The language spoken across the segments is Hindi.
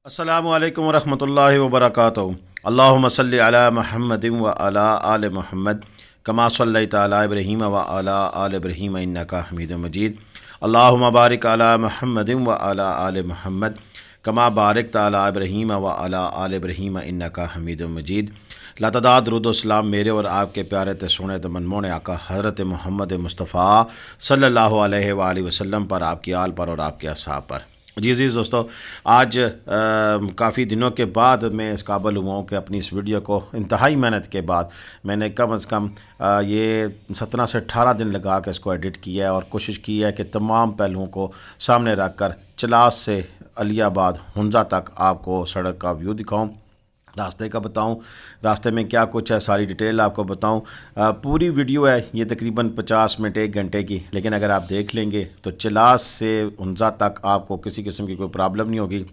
अस्सलामु अलैकुम वरहमतुल्लाहि वबरकातुहू। अल्लाहुम्मा सल्लि अला मुहम्मदिन व अला आले मुहम्मद कमा सल्लैता अला इब्राहीम व अला आले इब्राहीम इन्नका हमीदुम मजीद। अल्लाहुम्मा बारिक अला मुहम्मदिन व अला आले मुहम्मद कमा बारकता अला इब्राहीम व अला आले इब्राहीम इन्नका हमीदुम मजीद। लातदाद दुरूद व सलाम मेरे और आपके प्यारे ते सोने ते मनमोने आका हज़रत मोहम्मद मुस्तफ़ा सल्लल्लाहु अलैहि वसल्लम पर, आपकी आल पर और आपके असहाब पर। जी दोस्तों, आज काफ़ी दिनों के बाद मैं इस काबिल हुआ हूँ कि अपनी इस वीडियो को इंतहाई मेहनत के बाद मैंने कम से कम ये 17 से 18 दिन लगा के इसको एडिट किया है और कोशिश की है कि तमाम पहलुओं को सामने रख कर चलास से अलियाबाद हुंजा तक आपको सड़क का व्यू दिखाऊं, रास्ते का बताऊं, रास्ते में क्या कुछ है सारी डिटेल आपको बताऊं। पूरी वीडियो है ये तकरीबन 50 मिनट 1 घंटे की, लेकिन अगर आप देख लेंगे तो चलास से हुंजा तक आपको किसी किस्म की कोई प्रॉब्लम नहीं होगी।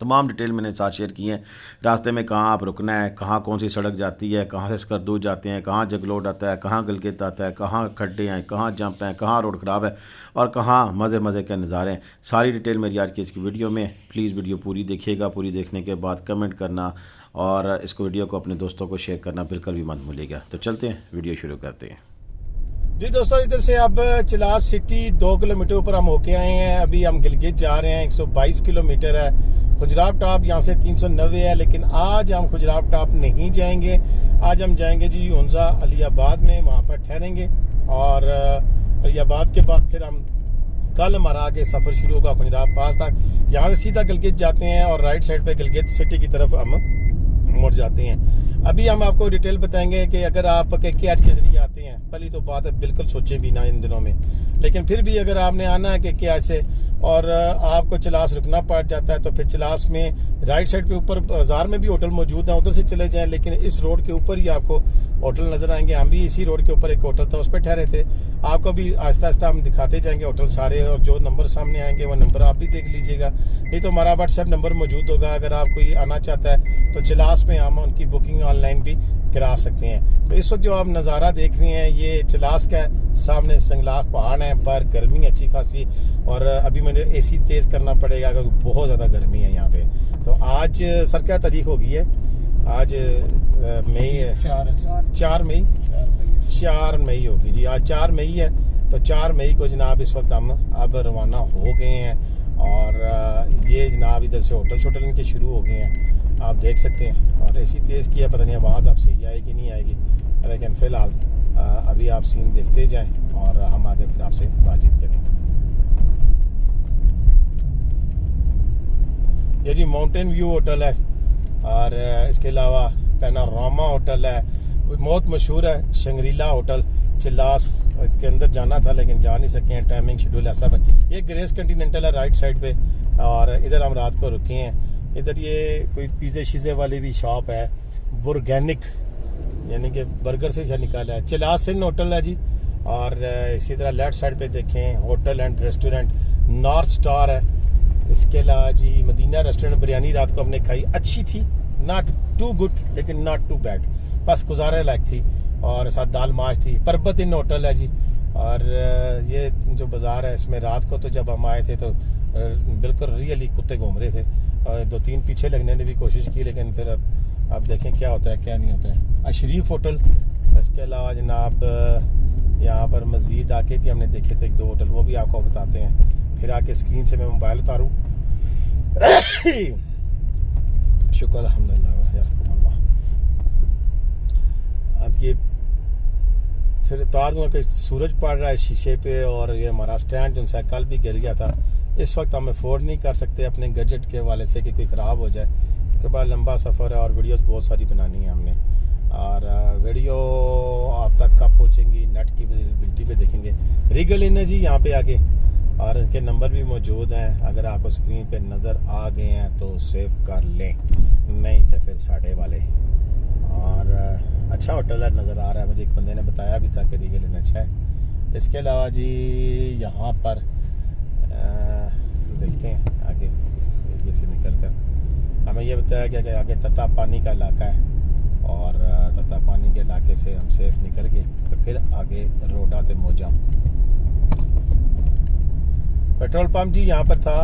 तमाम डिटेल मैंने साथ शेयर की हैं। रास्ते में कहाँ आप रुकना है, कहाँ कौन सी सड़क जाती है, कहाँ से स्करदूज जाते हैं, कहाँ जगलोड आता है, कहाँ गलगित आता है, कहाँ खड्डे हैं, कहाँ जंप हैं, कहाँ रोड ख़राब है और कहाँ मज़े के नज़ारे हैं। सारी डिटेल मेरी आज की इसकी वीडियो में। प्लीज़ वीडियो पूरी देखिएगा। पूरी देखने के बाद कमेंट करना और इसको वीडियो को अपने दोस्तों को शेयर करना बिल्कुल भी मत भूलिएगा। तो चलते हैं, वीडियो शुरू करते हैं। जी दोस्तों, इधर से अब चलास सिटी 2 किलोमीटर ऊपर हम होके आए हैं। अभी हम गिलगित जा रहे हैं। 122 किलोमीटर है। खुजराब टॉप यहाँ से 390 है, लेकिन आज हम खुजराब टॉप नहीं जाएंगे। आज हम जाएंगे जी हुंजा अलियाबाद में, वहाँ पर ठहरेंगे और अलियाबाद के बाद फिर हम कल हमारा आगे सफ़र शुरू होगा खुजराब पास तक। यहाँ से सीधा गिलगित जाते हैं और राइट साइड पे गिलगित सिटी की तरफ हम मुड़ जाते हैं। अभी हम आपको डिटेल बताएंगे कि अगर आप KKR के जरिए आते हैं, पहली तो बात है बिल्कुल सोचें भी ना इन दिनों में, लेकिन फिर भी अगर आपने आना है KKR से और आपको चलास रुकना पड़ जाता है तो फिर चलास में राइट साइड पे ऊपर बाजार में भी होटल मौजूद है, उधर से चले जाएं। लेकिन इस रोड के ऊपर ही आपको होटल नजर आएंगे। हम भी इसी रोड के ऊपर एक होटल था, उस पर ठहरे थे। आपको भी आहिस्ता आहिस्ता हम दिखाते जाएंगे होटल सारे, और जो नंबर सामने आएंगे वो नंबर आप भी देख लीजिएगा। नहीं तो हमारा व्हाट्सएप नंबर मौजूद होगा। अगर आप कोई आना चाहता है तो चलास में हम उनकी बुकिंग ऑनलाइन भी करा सकते हैं। तो इस वक्त जो आप नज़ारा देख रहे हैं ये चलास का है। सामने संगलाख पहाड़ है, पर गर्मी अच्छी खासी, और अभी मुझे AC तेज़ करना पड़ेगा क्योंकि बहुत ज़्यादा गर्मी है यहाँ पे। तो आज सर क्या तारीख हो गई है? आज मई है, 4 मई होगी जी। आज 4 मई है। तो 4 मई को जनाब इस वक्त हम अब रवाना हो गए हैं और ये जनाब इधर से होटल शोटल इनके शुरू हो गए हैं, आप देख सकते हैं। और ऐसी तेज़ किया, पता नहीं आवाज़ आप सही आएगी नहीं आएगी, लेकिन फ़िलहाल अभी आप सीन देखते जाएं और हम आगे फिर आपसे बातचीत करेंगे। ये जी माउंटेन व्यू होटल है और इसके अलावा पैनारोमा होटल है, बहुत मशहूर है। शंग्रीला होटल चिल्लास, इसके अंदर जाना था लेकिन जा नहीं सके हैं, टाइमिंग शेड्यूल ऐसा है। ये ग्रेस कंटिनेंटल है राइट साइड पे, और इधर हम रात को रुके हैं। इधर ये कोई पिज़्ज़े शीज़े वाली भी शॉप है, बुर्गेनिक यानी कि बर्गर से क्या निकाला है। चिलास इन होटल है जी। और इसी तरह लेफ्ट साइड पे देखें hotel and restaurant north star है। इसके अलावा जी मदीना रेस्टोरेंट, बिरयानी रात को हमने खाई, अच्छी थी, नॉट टू गुड लेकिन नॉट टू बैड, बस गुजारे लायक थी। और साथ दाल माश थी। पर्बत इन होटल है जी। और ये जो बाज़ार है इसमें रात को तो जब हम आए थे तो बिल्कुल रियली कुत्ते घूम रहे थे, और 2-3 पीछे लगने ने भी कोशिश की, लेकिन फिर अब देखें क्या होता है क्या नहीं होता है। अशरीफ होटल। इसके अलावा जनाब यहाँ पर मज़ीद आके भी हमने देखे थे 1-2 होटल, वो भी आपको बताते हैं। फिर आके स्क्रीन से मैं मोबाइल उतारूँ। शुक्र अल्हम्दुलिल्लाह। अब ये फिर उतार दूँगा कि सूरज पड़ रहा है शीशे पे, और ये हमारा स्टैंड उनसे कल भी गिर गया था। इस वक्त हम अफोर्ड नहीं कर सकते अपने गैजेट के हवाले से कि कोई ख़राब हो जाए, क्योंकि बड़ा लंबा सफ़र है और वीडियोस बहुत सारी बनानी है हमने। और वीडियो आप तक कब पहुँचेंगी, नेट की विजिबिलिटी पे देखेंगे। रीगल इन है जी यहाँ पे आगे, और इनके नंबर भी मौजूद हैं। अगर आपको स्क्रीन पे नज़र आ गए हैं तो सेव कर लें, नहीं तो फिर साढ़े वाले। और अच्छा होटल है, नज़र आ रहा है, मुझे एक बंदे ने बताया भी था कि रीगल इन अच्छा है। इसके अलावा जी यहाँ पर देखते हैं आगे इस एरिए से निकल कर हमें ये बताया गया कि आगे तता पानी का इलाका है, और तता पानी के इलाके से हम सेफ निकल गए तो फिर आगे रोडा ते मोजा। पेट्रोल पंप जी यहाँ पर था।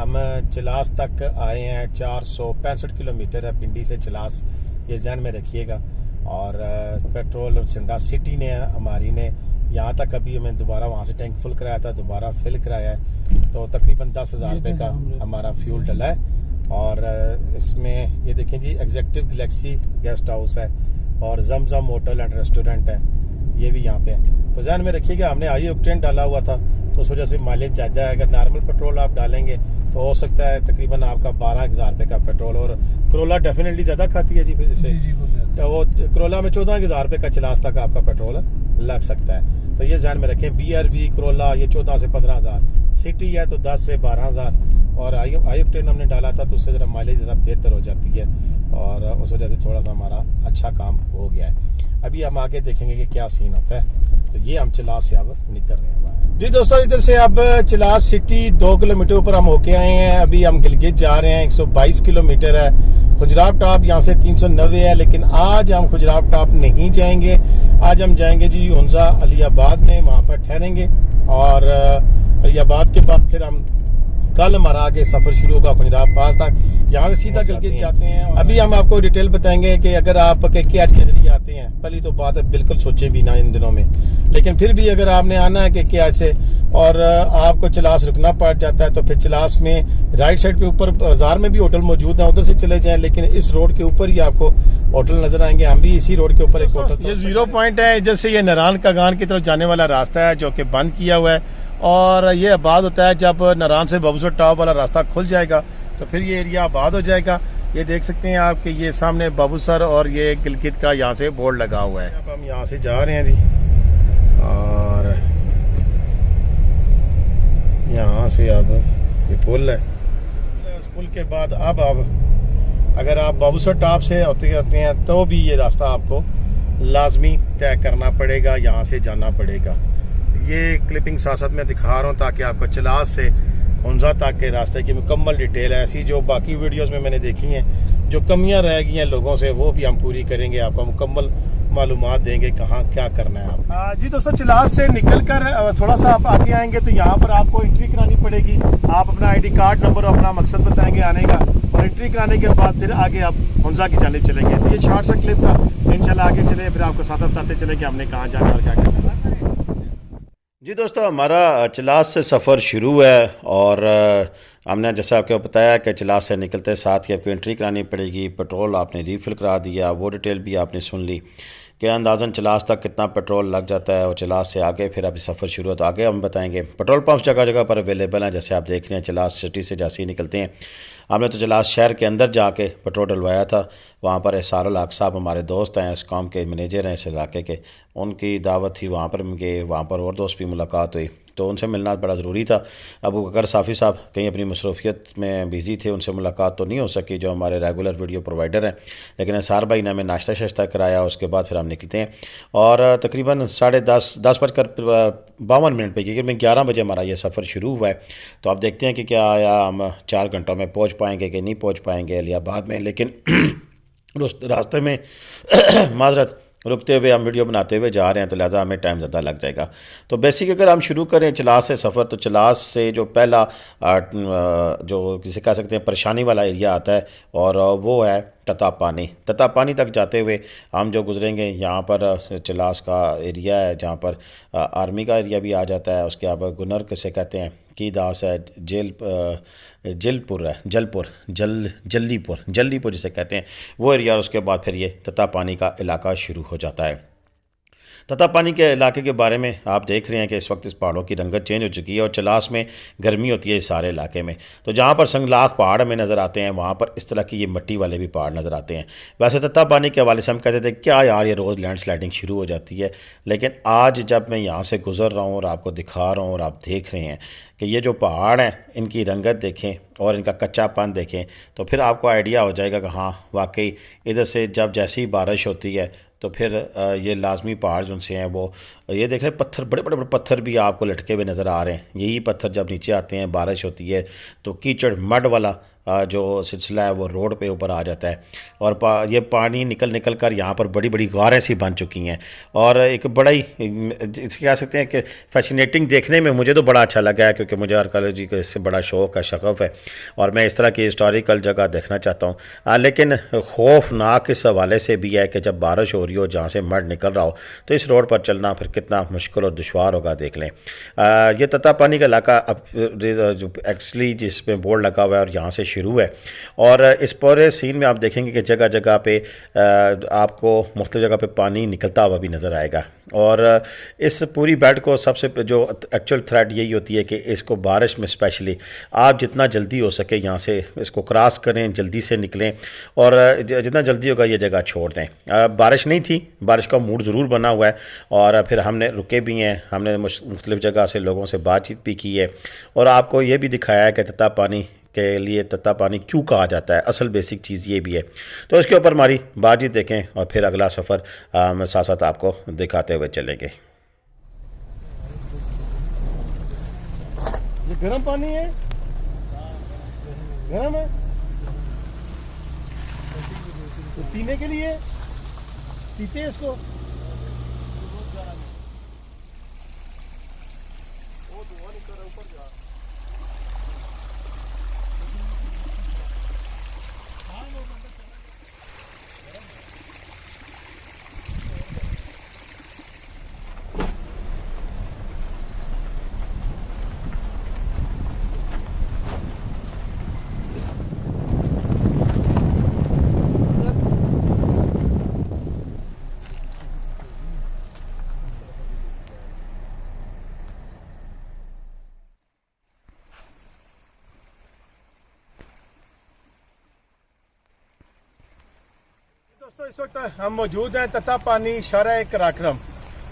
हम चिलास तक आए हैं। 465 किलोमीटर है पिंडी से चिलास, ये जहन में रखिएगा। और पेट्रोल सिंडा सिटी ने हमारी ने यहाँ तक अभी हमें दोबारा वहाँ से टैंक फुल कराया था, दोबारा फिल कराया है। तो तकरीबन 10,000 रुपये का हमारा फ्यूल डला है। और इसमें ये देखें जी, एग्जेक्टिव गैलेक्सी गेस्ट हाउस है और जमजम होटल एंड रेस्टोरेंट है, ये भी यहाँ पे है। तो ध्यान में रखिएगा, हमने हाई ऑक्टेन डाला हुआ था तो उस वजह से माइलेज ज़्यादा है। अगर नॉर्मल पेट्रोल आप डालेंगे तो हो सकता है तकरीबन आपका 12,000 रुपये का पेट्रोल। और करोला डेफिनेटली ज़्यादा खाती है जी, फिर जैसे तो वो करोला में 14,000 रुपये का चिलास तक आपका पेट्रोल लग सकता है। तो ये ध्यान में रखें। BRV करोला ये 14 से 15,000, सिटी है तो 10 से 12,000। और आई ऑक्टेन हमने डाला था तो उससे ज़रा माइलेज ज़रा बेहतर हो जाती है और उस वजह से थोड़ा सा हमारा अच्छा काम हो गया है। अभी हम आगे देखेंगे कि क्या सीन होता है। तो ये हम चिलास से अब निकल रहे हैं जी दोस्तों। इधर से अब चिलास सिटी 2 किलोमीटर ऊपर हम होके आए हैं। अभी हम गिलगित जा रहे हैं। 122 किलोमीटर है। खुजराब टॉप यहाँ से 390 है, लेकिन आज हम खुजराब टॉप नहीं जाएंगे। आज हम जाएंगे जी हुंजा अलीयाबाद में, वहाँ पर ठहरेंगे और अलीयाबाद के बाद फिर हम कल हमारा आगे सफर शुरू होगा खुजराब पास तक। यहाँ से सीधा गिलगित जाते हैं। अभी हम आपको डिटेल बताएंगे कि अगर आप KKR के जरिए आते हैं, पहली तो बात है बिल्कुल सोचें भी ना इन दिनों में, लेकिन फिर भी अगर आपने आना है KKR से और आपको चिलास रुकना पड़ जाता है तो फिर चिलास में राइट साइड पे ऊपर बाजार में भी होटल मौजूद है, उधर से चले जाएं। लेकिन इस रोड के ऊपर ही आपको होटल नजर आएंगे। हम भी इसी रोड के ऊपर एक होटल, ये 0 पॉइंट है। इधर से ये नारायण कागान की तरफ जाने वाला रास्ता है जो कि बंद किया हुआ है और ये आबाद होता है जब नारायण से बाबूसर टॉप वाला रास्ता खुल जाएगा तो फिर ये एरिया आबाद हो जाएगा। ये देख सकते हैं आप कि ये सामने बाबूसर और ये गिलगित का यहाँ से बोर्ड लगा हुआ है। अब हम यहाँ से जा रहे हैं जी और यहाँ से अब ये पुल है। उस पुल के बाद अब अगर आप बाबूसर टॉप से होते जाते हैं तो भी ये रास्ता आपको लाजमी तय करना पड़ेगा, यहाँ से जाना पड़ेगा। ये क्लिपिंग साथ साथ मैं दिखा रहा हूँ ताकि आपको चिलास से हुंजा तक के रास्ते की मुकम्मल डिटेल है। ऐसी जो बाकी वीडियोस में मैंने देखी हैं, जो कमियां रह गई हैं लोगों से, वो भी हम पूरी करेंगे, आपको मुकम्मल मालूमात देंगे कहाँ क्या करना है आप। जी दोस्तों, चिलास से निकलकर थोड़ा सा आप आगे आएंगे तो यहाँ पर आपको एंट्री करानी पड़ेगी। आप अपना ID कार्ड नंबर और अपना मकसद बताएंगे आने का और एंट्री कराने के बाद फिर आगे आप हुंजा की जानिब चलेंगे। तो ये शॉर्ट सा क्लिप था, इंशाल्लाह आगे चले फिर आपको साथ बताते चले कि हमने कहाँ जाना और क्या करना है। जी दोस्तों, हमारा चिलास से सफ़र शुरू है और हमने जैसा आपको बताया कि चिलास से निकलते साथ ही आपको एंट्री करानी पड़ेगी। पेट्रोल आपने रीफ़िल करा दिया, वो डिटेल भी आपने सुन ली कि अंदाज़न चिलास तक कितना पेट्रोल लग जाता है और चिलास से आगे फिर अभी सफ़र शुरू हो तो आगे हम बताएंगे। पेट्रोल पंप जगह जगह पर अवेलेबल हैं, जैसे आप देख रहे हैं। चिलास सिटी से जैसे ही निकलते हैं, हमने तो चिलास शहर के अंदर जाके पेट्रोल डलवाया था। वहाँ पर एसारुल हक साहब हमारे दोस्त हैं, इस काम के मैनेजर हैं इस इलाके के, उनकी दावत थी, वहाँ पर गए। वहाँ पर और दोस्त भी मुलाकात हुई तो उनसे मिलना बड़ा ज़रूरी था। अबू बकर साफ़ी साहब कहीं अपनी मसरूफियत में बिज़ी थे, उनसे मुलाकात तो नहीं हो सकी, जो हमारे रेगुलर वीडियो प्रोवाइडर हैं। लेकिन एसार भाई ने हमें नाश्ता शाश्ता कराया, उसके बाद फिर हम निकलते हैं और तकरीबन 10:52 पे, क्योंकि 11 बजे हमारा ये सफ़र शुरू हुआ है। तो आप देखते हैं कि क्या आया हम 4 घंटों में पहुँच पाएँगे कि नहीं पहुँच पाएँगे अलियाबाद में। लेकिन रास्ते में माजरत रुकते हुए हम वीडियो बनाते हुए जा रहे हैं तो लिहाजा हमें टाइम ज़्यादा लग जाएगा। तो बेसिक अगर हम शुरू करें चिलास से सफ़र, तो चिलास से जो पहला जो किसी कह सकते हैं परेशानी वाला एरिया आता है और वो है ततापानी। ततापानी तक जाते हुए हम जो गुजरेंगे, यहाँ पर चिलास का एरिया है जहाँ पर आर्मी का एरिया भी आ जाता है। उसके अब गुनर किसे कहते हैं, की दास है, जलपुर है, जल्लीपुर जिसे कहते हैं, वो एरिया। उसके बाद फिर ये ततापानी का इलाका शुरू हो जाता है। ततापानी के इलाके के बारे में आप देख रहे हैं कि इस वक्त इस पहाड़ों की रंगत चेंज हो चुकी है और चिलास में गर्मी होती है इस सारे इलाके में। तो जहाँ पर संगलाख पहाड़ हमें नज़र आते हैं, वहाँ पर इस तरह की ये मिट्टी वाले भी पहाड़ नज़र आते हैं। वैसे ततापानी के हवाले से हम कहते थे क्या यार ये रोज़ लैंड स्लाइडिंग शुरू हो जाती है, लेकिन आज जब मैं यहाँ से गुज़र रहा हूँ और आपको दिखा रहा हूँ और आप देख रहे हैं कि ये जो पहाड़ हैं इनकी रंगत देखें और इनका कच्चापन देखें तो फिर आपको आइडिया हो जाएगा कि हाँ वाकई इधर से जब जैसी बारिश होती है तो फिर ये लाजमी पहाड़ जो से हैं वो ये देख रहे हैं, पत्थर बड़े बड़े पत्थर भी आपको लटके हुए नज़र आ रहे हैं। यही पत्थर जब नीचे आते हैं, बारिश होती है तो कीचड़ मड वाला जो सिलसिला है वो रोड पे ऊपर आ जाता है। और ये पानी निकल निकल कर यहाँ पर बड़ी बड़ी गारें सी बन चुकी हैं। और एक बड़ा ही इसे कह सकते हैं कि फैसिनेटिंग देखने में मुझे तो बड़ा अच्छा लगा है, क्योंकि मुझे आर्कियोलॉजी का इससे बड़ा शौक़ है, शगफ़ है, और मैं इस तरह की हिस्टोरिकल जगह देखना चाहता हूँ। लेकिन खौफनाक इस हवाले से भी है कि जब बारिश हो रही हो, जहाँ से मड निकल रहा हो, तो इस रोड पर चलना फिर कितना मुश्किल और दुश्वार होगा, देख लें। ये तत्ता पानी का इलाका अब जो एक्चुअली जिसमें बोर्ड लगा हुआ है और यहाँ से शुरू है। और इस पूरे सीन में आप देखेंगे कि जगह जगह पे आपको मुख्तलिफ जगह पे पानी निकलता हुआ भी नज़र आएगा। और इस पूरी बेल्ट को सबसे जो एक्चुअल थ्रेड यही होती है कि इसको बारिश में स्पेशली आप जितना जल्दी हो सके यहाँ से इसको क्रॉस करें, जल्दी से निकलें, और जितना जल्दी होगा ये जगह छोड़ दें। बारिश नहीं थी, बारिश का मूड ज़रूर बना हुआ है, और फिर हमने रुके भी हैं, हमने मुख्तलिफ़ जगह से लोगों से बातचीत भी की है, और आपको ये भी दिखाया है कि तत्ता पानी के लिए तत्ता पानी क्यों कहा जाता है। असल बेसिक चीज़ ये भी है। तो इसके ऊपर हमारी बातचीत देखें और फिर अगला सफ़र हम साथ साथ आपको दिखाते हुए चलेंगे। ये गर्म पानी है, गर्म है तो पीने के लिए पीते हैं इसको। दोस्तों इस वक्त हम मौजूद हैं तत्ता पानी शारा कराक्रम।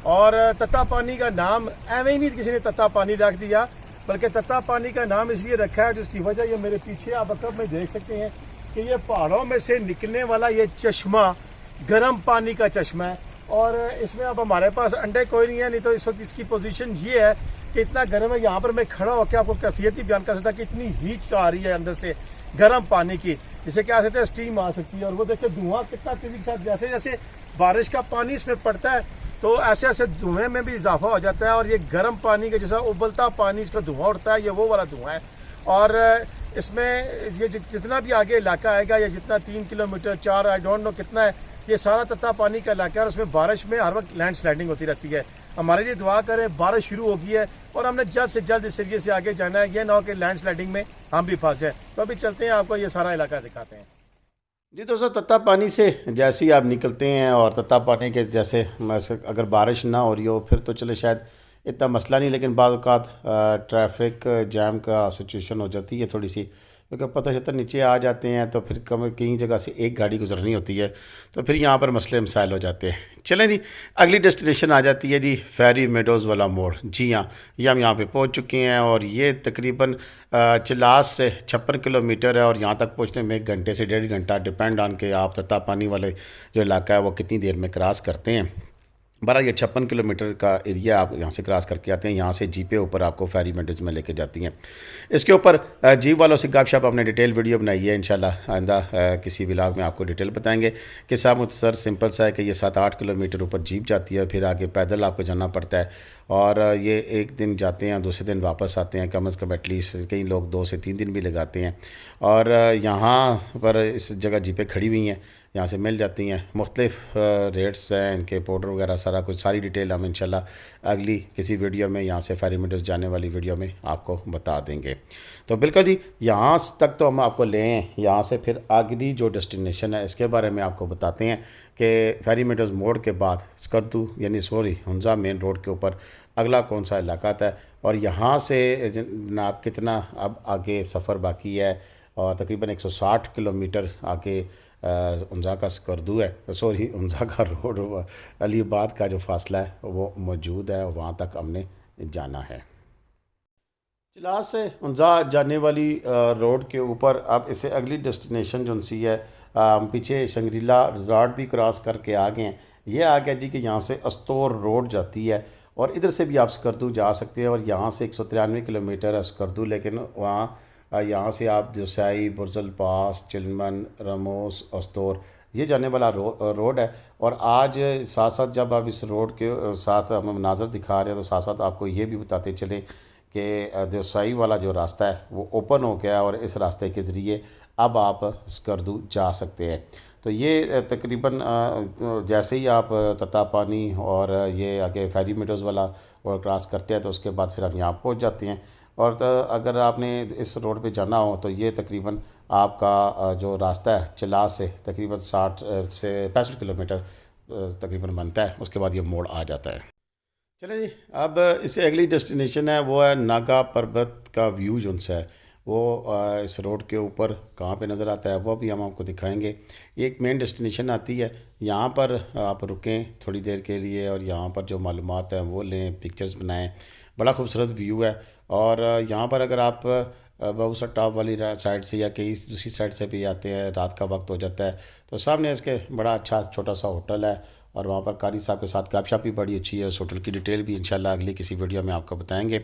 और तत्ता पानी का नाम एवं ही नहीं किसी ने तत्ता पानी रख दिया, बल्कि तत्ता पानी का नाम इसलिए रखा है जिसकी वजह ये मेरे पीछे आप अकब में देख सकते हैं कि ये पहाड़ों में से निकलने वाला ये चश्मा गर्म पानी का चश्मा है। और इसमें अब हमारे पास अंडे कोई नहीं है, नहीं तो इस वक्त इसकी पोजीशन ये है कि इतना गर्म है। यहाँ पर मैं खड़ा होकर आपको कैफियत ही बयान कर सकता कि इतनी हीट आ रही है अंदर से गर्म पानी की, जिसे क्या कहते हैं स्टीम आ सकती है। और वो देखिए धुआं कितना तेजी के साथ, जैसे जैसे बारिश का पानी इसमें पड़ता है तो ऐसे ऐसे धुएं में भी इजाफा हो जाता है। और ये गर्म पानी का जैसा उबलता पानी इसका धुआं उठता है, ये वो वाला धुआं है। और इसमें ये जितना भी आगे इलाका आएगा, या जितना 3 किलोमीटर 4 आई डोंट नो कितना है, ये सारा तत्ता पानी का इलाका है। और उसमें बारिश में हर वक्त लैंड स्लाइडिंग होती रहती है। हमारे लिए दुआ करें, बारिश शुरू हो गई है और हमने जल्द से जल्द इस एरिए से आगे जाना है, ये ना हो कि लैंड स्लाइडिंग में हम भी फंस जाए। तो अभी चलते हैं, आपको ये सारा इलाका दिखाते हैं। जी दोस्तों, तत्ता पानी से जैसे ही आप निकलते हैं, और तत्ता पानी के जैसे अगर बारिश ना हो रही हो फिर तो चले शायद इतना मसला नहीं, लेकिन बाद औक़ात ट्रैफिक जैम का सिचुएशन हो जाती है थोड़ी सी, क्योंकि पता चलता नीचे आ जाते हैं तो फिर कई जगह से एक गाड़ी गुजरनी होती है, तो फिर यहाँ पर मसले मसाइल हो जाते हैं। चलें जी, अगली डेस्टिनेशन आ जाती है जी फेरी मेडोज़ वाला मोड़। जी हाँ, ये हम यहाँ पे पहुँच चुके हैं, और ये तकरीबन चिलास से 56 किलोमीटर है, और यहाँ तक पहुँचने में 1 घंटे से 1.5 घंटा, डिपेंड ऑन के आप तत्ता पानी वाले जो इलाका है वो कितनी देर में क्रॉस करते हैं। 12 किलोमीटर का एरिया आप यहाँ से क्रॉस करके आते हैं। यहाँ से जीपे ऊपर आपको फेरी मेडोज़ में लेके जाती हैं। इसके ऊपर जीप वालों से गपशप आपने डिटेल वीडियो बनाई है, इंशाल्लाह आइंदा किसी व्लॉग में आपको डिटेल बताएंगे। कि साहब मुख्तसर सिंपल सा है कि ये 7-8 किलोमीटर ऊपर जीप जाती है, फिर आगे पैदल आपको जाना पड़ता है, और ये एक दिन जाते हैं, दूसरे दिन वापस आते हैं। कम अज़ कम एटलीस्ट कई लोग 2 से 3 दिन भी लगाते हैं। और यहाँ पर इस जगह जीपें खड़ी हुई हैं, यहाँ से मिल जाती हैं। मुख्तलिफ़ रेट्स हैं इनके, पाउडर वगैरह सारा कुछ, सारी डिटेल हम इंशाल्लाह अगली किसी वीडियो में, यहाँ से फेरी मेडोज़ जाने वाली वीडियो में आपको बता देंगे। तो बिल्कुल जी, यहाँ तक तो हम आपको ले हैं। यहाँ से फिर अगली जो डेस्टिनेशन है इसके बारे में आपको बताते हैं कि फेरी मेडोज़ मोड़ के बाद स्कर्दू यानी हुंज़ा मेन रोड के ऊपर अगला कौन सा इलाका आता है, और यहाँ से जनाब कितना अब आगे सफ़र बाकी है। और तकरीबन 160 किलोमीटर आगे हुंज़ा का स्कर्दू है, हुंज़ा का रोड, अलीबाद का जो फासला है वो मौजूद है, वहाँ तक हमने जाना है। चिलास से हुंज़ा जाने वाली रोड के ऊपर अब इसे अगली डेस्टिनेशन जो सी है, पीछे शंग्रीला रिज़ॉर्ट भी क्रॉस करके आ गए हैं। ये आ गया जी कि यहाँ से अस्तोर रोड जाती है, और इधर से भी आप स्कर्दू जा सकते हैं। और यहाँ से 193 किलोमीटर है स्कर्दू, लेकिन वहाँ यहाँ से आप जोसाई, बुर्जल पास, चिलमन, रमोस, अस्तोर ये जाने वाला रोड है। और आज साथ साथ जब आप इस रोड के साथ हम मनाजर दिखा रहे हैं तो साथ साथ आपको ये भी बताते चले कि जोसाई वाला जो रास्ता है वो ओपन हो गया और इस रास्ते के ज़रिए अब आप स्कर्दू जा सकते हैं। तो ये तकरीबन जैसे ही आप तत्तापानी और ये आगे फेरी मीडोज़ वाला और क्रॉस करते हैं तो उसके बाद फिर हम यहाँ पहुँच जाते हैं। और अगर आपने इस रोड पे जाना हो तो ये तकरीबन आपका जो रास्ता है चिलास से तकरीबन 60 से 65 किलोमीटर तकरीबन बनता है। उसके बाद ये मोड़ आ जाता है। चलिए जी, अब इससे अगली डेस्टिनेशन है वो है नागा पर्वत का व्यू जो है वो इस रोड के ऊपर कहाँ पे नज़र आता है वो भी हम आपको दिखाएंगे। एक मेन डेस्टिनेशन आती है, यहाँ पर आप रुकें थोड़ी देर के लिए और यहाँ पर जो मालूमात हैं वो लें, पिक्चर्स बनाएं। बड़ा खूबसूरत व्यू है। और यहाँ पर अगर आप बहुसा टॉप वाली साइड से या कहीं दूसरी साइड से भी आते हैं, रात का वक्त हो जाता है तो सामने इसके बड़ा अच्छा छोटा सा होटल है और वहाँ पर कारी साहब के साथ गपशप भी बड़ी अच्छी है। उस होटल की डिटेल भी इंशाल्लाह अगली किसी वीडियो में आपको बताएंगे।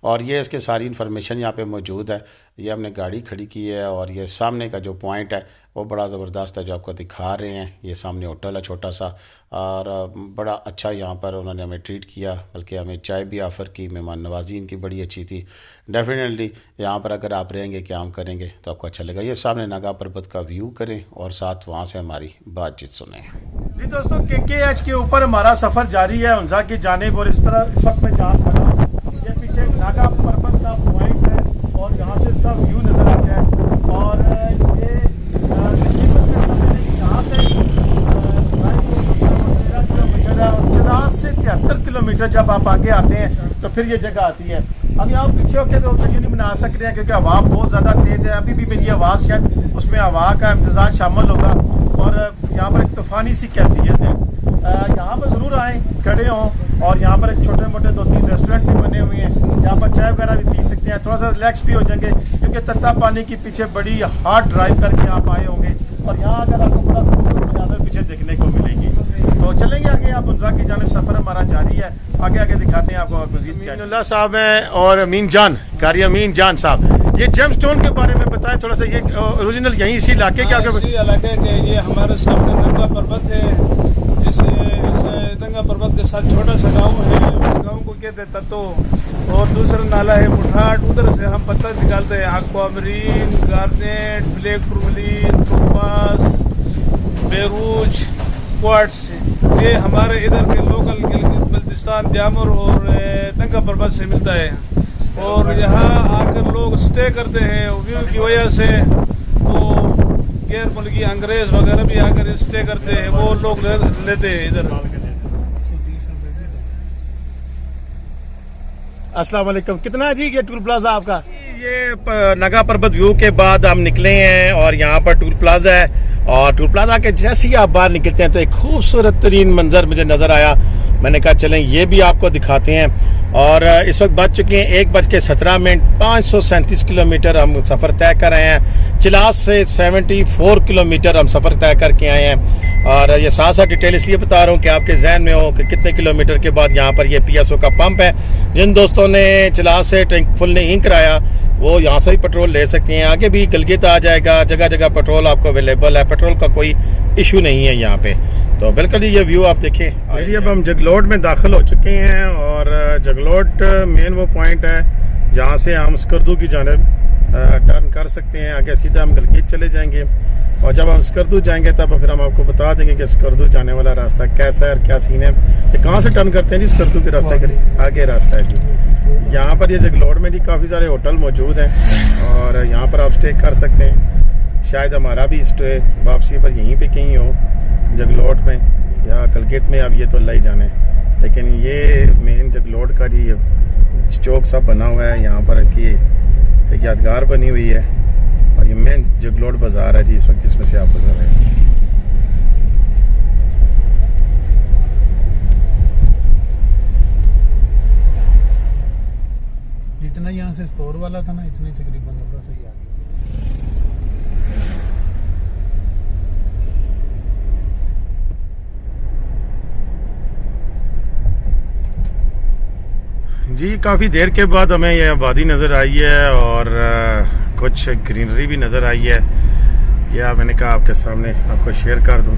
और ये इसके सारी इन्फॉर्मेशन यहाँ पे मौजूद है। ये हमने गाड़ी खड़ी की है और ये सामने का जो पॉइंट है वो बड़ा ज़बरदस्त है जो आपको दिखा रहे हैं। ये सामने होटल है छोटा सा और बड़ा अच्छा यहाँ पर उन्होंने हमें ट्रीट किया, बल्कि हमें चाय भी ऑफ़र की। मेहमान नवाजी इनकी बड़ी अच्छी थी। डेफिनेटली यहाँ पर अगर आप रहेंगे काम करेंगे तो आपको अच्छा लगेगा। ये सामने नागा पर्वत का व्यू करें और साथ वहाँ से हमारी बातचीत सुने। जी दोस्तों, KKH के ऊपर हमारा सफ़र जारी है उनसा की जानिब। और इस वक्त मैं जहाँ खड़ा हूँ ये पीछे नागा पर्वत का पॉइंट है और यहाँ से इसका व्यू नज़र आता है। और ये यहाँ से 50 से 73 किलोमीटर जब आप आगे आते हैं तो फिर ये जगह आती है। अब यहाँ पीछे होकर तो वीडियो नहीं बना सक रहे हैं क्योंकि हवा बहुत ज़्यादा तेज़ है। अभी भी मेरी आवाज़ शायद उसमें हवा का इम्तजाज शामिल होगा और यहाँ पर एक तूफ़ानी सी कैफियत है। यहाँ पर ज़रूर आएँ, खड़े हों। और यहाँ पर एक छोटे मोटे 2-3 रेस्टोरेंट भी बने हुए हैं, यहाँ पर चाय वगैरह भी पी सकते हैं, थोड़ा सा रिलैक्स भी हो जाएंगे क्योंकि तत्तापानी के पीछे बड़ी हार्ड ड्राइव करके आप आए होंगे। और यहाँ अगर आपको बड़ा खूबसूरत मंज़र पीछे देखने को मिलेंगी। तो चलेंगे आगे, आप उनसा की जानिब सफ़र हमारा जारी है। आगे आगे दिखाते हैं आपको मज़ीद। अमीनुल्लाह साहब हैं और अमीन जान, कारी अमीन जान साहब, ये जेमस्टोन के बारे में बताएं थोड़ा सा। ये ओरिजिनल यहीं इसी इलाके के इसी इलाके के ये हमारे सामने नंगा पर्वत है। इस नंगा पर्वत के साथ छोटा सा गांव है, उस गांव को कहते हैं तत्तो। और दूसरा नाला है मुठाट, उधर से हम पत्थर निकालते हैं aquamarine, garnet, black tourmaline, topaz, बेरूज, क्वार्ट्ज। ये हमारे इधर के लोकल बल्तिस्तान, जामुर और नंगा पर्वत से मिलता है। और यहाँ आकर लोग स्टे करते हैं व्यू की वजह से। तो गैर मुल्की अंग्रेज वगैरह भी आकर स्टे करते हैं, वो लोग लेते हैं इधर। अस्सलाम वालेकुम। कितना है जी ये टूल प्लाजा आपका? ये नागा पर्वत व्यू के बाद हम निकले हैं और यहाँ पर टूल प्लाजा है। और टूल प्लाजा के जैसे ही आप बाहर निकलते हैं तो एक खूबसूरत तरीन मंजर मुझे नज़र आया। मैंने कहा चलें ये भी आपको दिखाते हैं। और इस वक्त बज चुके हैं 1:17। 537 किलोमीटर हम सफ़र तय कर रहे हैं। चिलास से 74 किलोमीटर हम सफ़र तय करके आए हैं। और ये साथ साथ डिटेल इसलिए बता रहा हूँ कि आपके जहन में हो कि कितने किलोमीटर के बाद यहाँ पर ये PSO का पंप है। जिन दोस्तों ने चिलास से टैंक फुल नहीं कराया वो यहाँ से भी पेट्रोल ले सकते हैं। आगे भी गिलगित आ जाएगा, जगह जगह पेट्रोल आपको अवेलेबल है, पेट्रोल का कोई इशू नहीं है यहाँ पे। तो बिल्कुल ये व्यू आप देखें। अब हम जगलोट में दाखिल हो चुके हैं और जगलोट मेन वो पॉइंट है जहाँ से हम स्कर्दू की जानिब टर्न कर सकते हैं। आगे सीधा हम गिलगित चले जाएंगे और जब हम स्कर्दू जाएंगे तब फिर हम आपको बता देंगे कि स्कर्दू जाने वाला रास्ता कैसा है और क्या सीन है। ये कहाँ से टर्न करते हैं जी? स्कर्दू के रास्ते के आगे रास्ता है जी। यहाँ पर ये जगलोट में भी काफ़ी सारे होटल मौजूद हैं और यहाँ पर आप स्टे कर सकते हैं। शायद हमारा भी स्टे वापसी पर यहीं पे कहीं हो, जगलोट में या गिलगित में। अब ये तो लाई जाने, लेकिन ये मेन जगलोट का जी चौक सा बना हुआ है। यहाँ पर की एक यादगार बनी हुई है और ये मेन जगलोट बाज़ार है जी इस वक्त जिसमें से आप गुजर रहे हैं। जितना यहाँ से स्टोर वाला था ना, इतनी तकरीबन थोड़ा सही आ गया। जी काफ़ी देर के बाद हमें ये आबादी नज़र आई है और कुछ ग्रीनरी भी नज़र आई है, या मैंने कहा आपके सामने आपको शेयर कर दूं।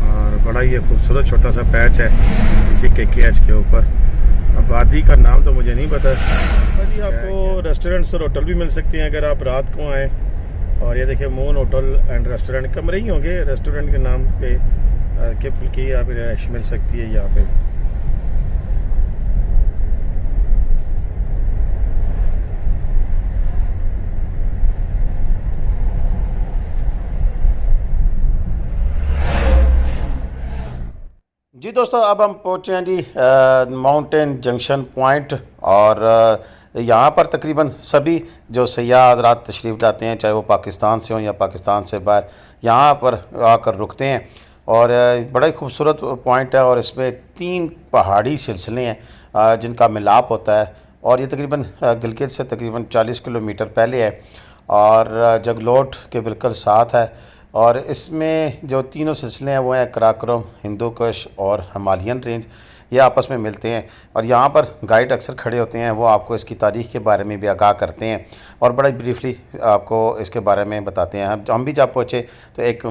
और बड़ा ही खूबसूरत छोटा सा पैच है इसी KKH के ऊपर। आबादी का नाम तो मुझे नहीं पता जी। आपको रेस्टोरेंट्स और होटल भी मिल सकते हैं अगर आप रात को आएँ। और ये देखिए मून होटल एंड रेस्टोरेंट, कमरे ही होंगे रेस्टोरेंट के नाम पे, हल्की फुल्की आप रिहाइश मिल सकती है यहाँ पे। जी दोस्तों, अब हम पहुँचे हैं जी माउंटेन जंक्शन पॉइंट। और यहाँ पर तकरीबन सभी जो सयाह हज़रात तशरीफ़ लाते हैं, चाहे वो पाकिस्तान से हों या पाकिस्तान से बाहर, यहाँ पर आकर रुकते हैं। और बड़ा ही खूबसूरत पॉइंट है और इसमें 3 पहाड़ी सिलसिले हैं जिनका मिलाप होता है। और ये तकरीबन गिलगित से तकरीबन 40 किलोमीटर पहले है और जगलोट के बिल्कुल साथ है। और इसमें जो तीनों सिलसिले हैं वो हैं कराकोरम, हिंदू कुश और हिमालयन रेंज, ये आपस में मिलते हैं। और यहाँ पर गाइड अक्सर खड़े होते हैं, वो आपको इसकी तारीख़ के बारे में भी आगाह करते हैं और बड़ा ब्रीफली आपको इसके बारे में बताते हैं। हम भी जब पहुँचे तो एक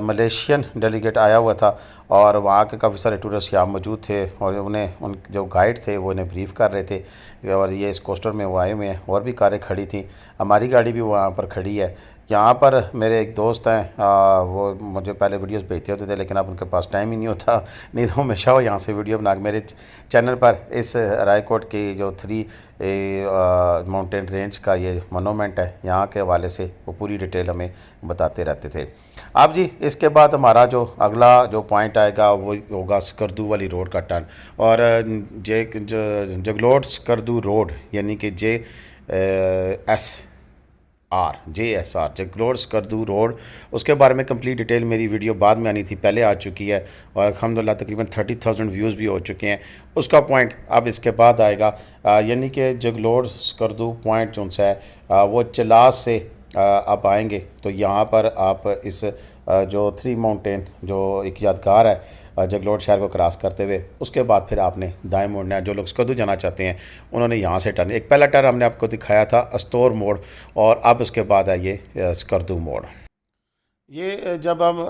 मलेशियन डेलीगेट आया हुआ था और वहाँ के काफ़ी सारे टूरिस्ट यहाँ मौजूद थे और उन जो गाइड थे वो उन्हें ब्रीफ़ कर रहे थे। और ये इस कोस्टर में वो आए हुए हैं, और भी कारें खड़ी थी, हमारी गाड़ी भी वहाँ पर खड़ी है। यहाँ पर मेरे एक दोस्त हैं, वो मुझे पहले वीडियोस भेजते होते थे, लेकिन अब उनके पास टाइम ही नहीं होता, नहीं तो हमेशा वो यहाँ से वीडियो बना के मेरे चैनल पर इस रायकोट की जो 3 माउंटेन रेंज का ये मोनूमेंट है, यहाँ के हवाले से वो पूरी डिटेल हमें बताते रहते थे। अब जी इसके बाद हमारा जो अगला जो पॉइंट आएगा वो होगा स्कर्दू वाली रोड का टर्न। और जगलोट स्कर्दू रोड यानी कि JSR जगलोट स्कर्दू रोड, उसके बारे में कंप्लीट डिटेल मेरी वीडियो बाद में आनी थी, पहले आ चुकी है और अल्हम्दुलिल्लाह तकरीबन 30,000 व्यूज़ भी हो चुके हैं। उसका पॉइंट अब इसके बाद आएगा, यानी कि जगलोट स्कर्दू पॉइंट जो है वो चिलास से आप आएंगे तो यहाँ पर आप इस जो 3 माउंटेन जो एक यादगार है जगलोट शहर को क्रॉस करते हुए, उसके बाद फिर आपने दाएं मोड़ना है। जो लोग स्कर्दू जाना चाहते हैं उन्होंने यहाँ से टर्न, एक पहला टर्न हमने आपको दिखाया था अस्तोर मोड़, और अब उसके बाद है ये स्कर्दू मोड़। ये जब हम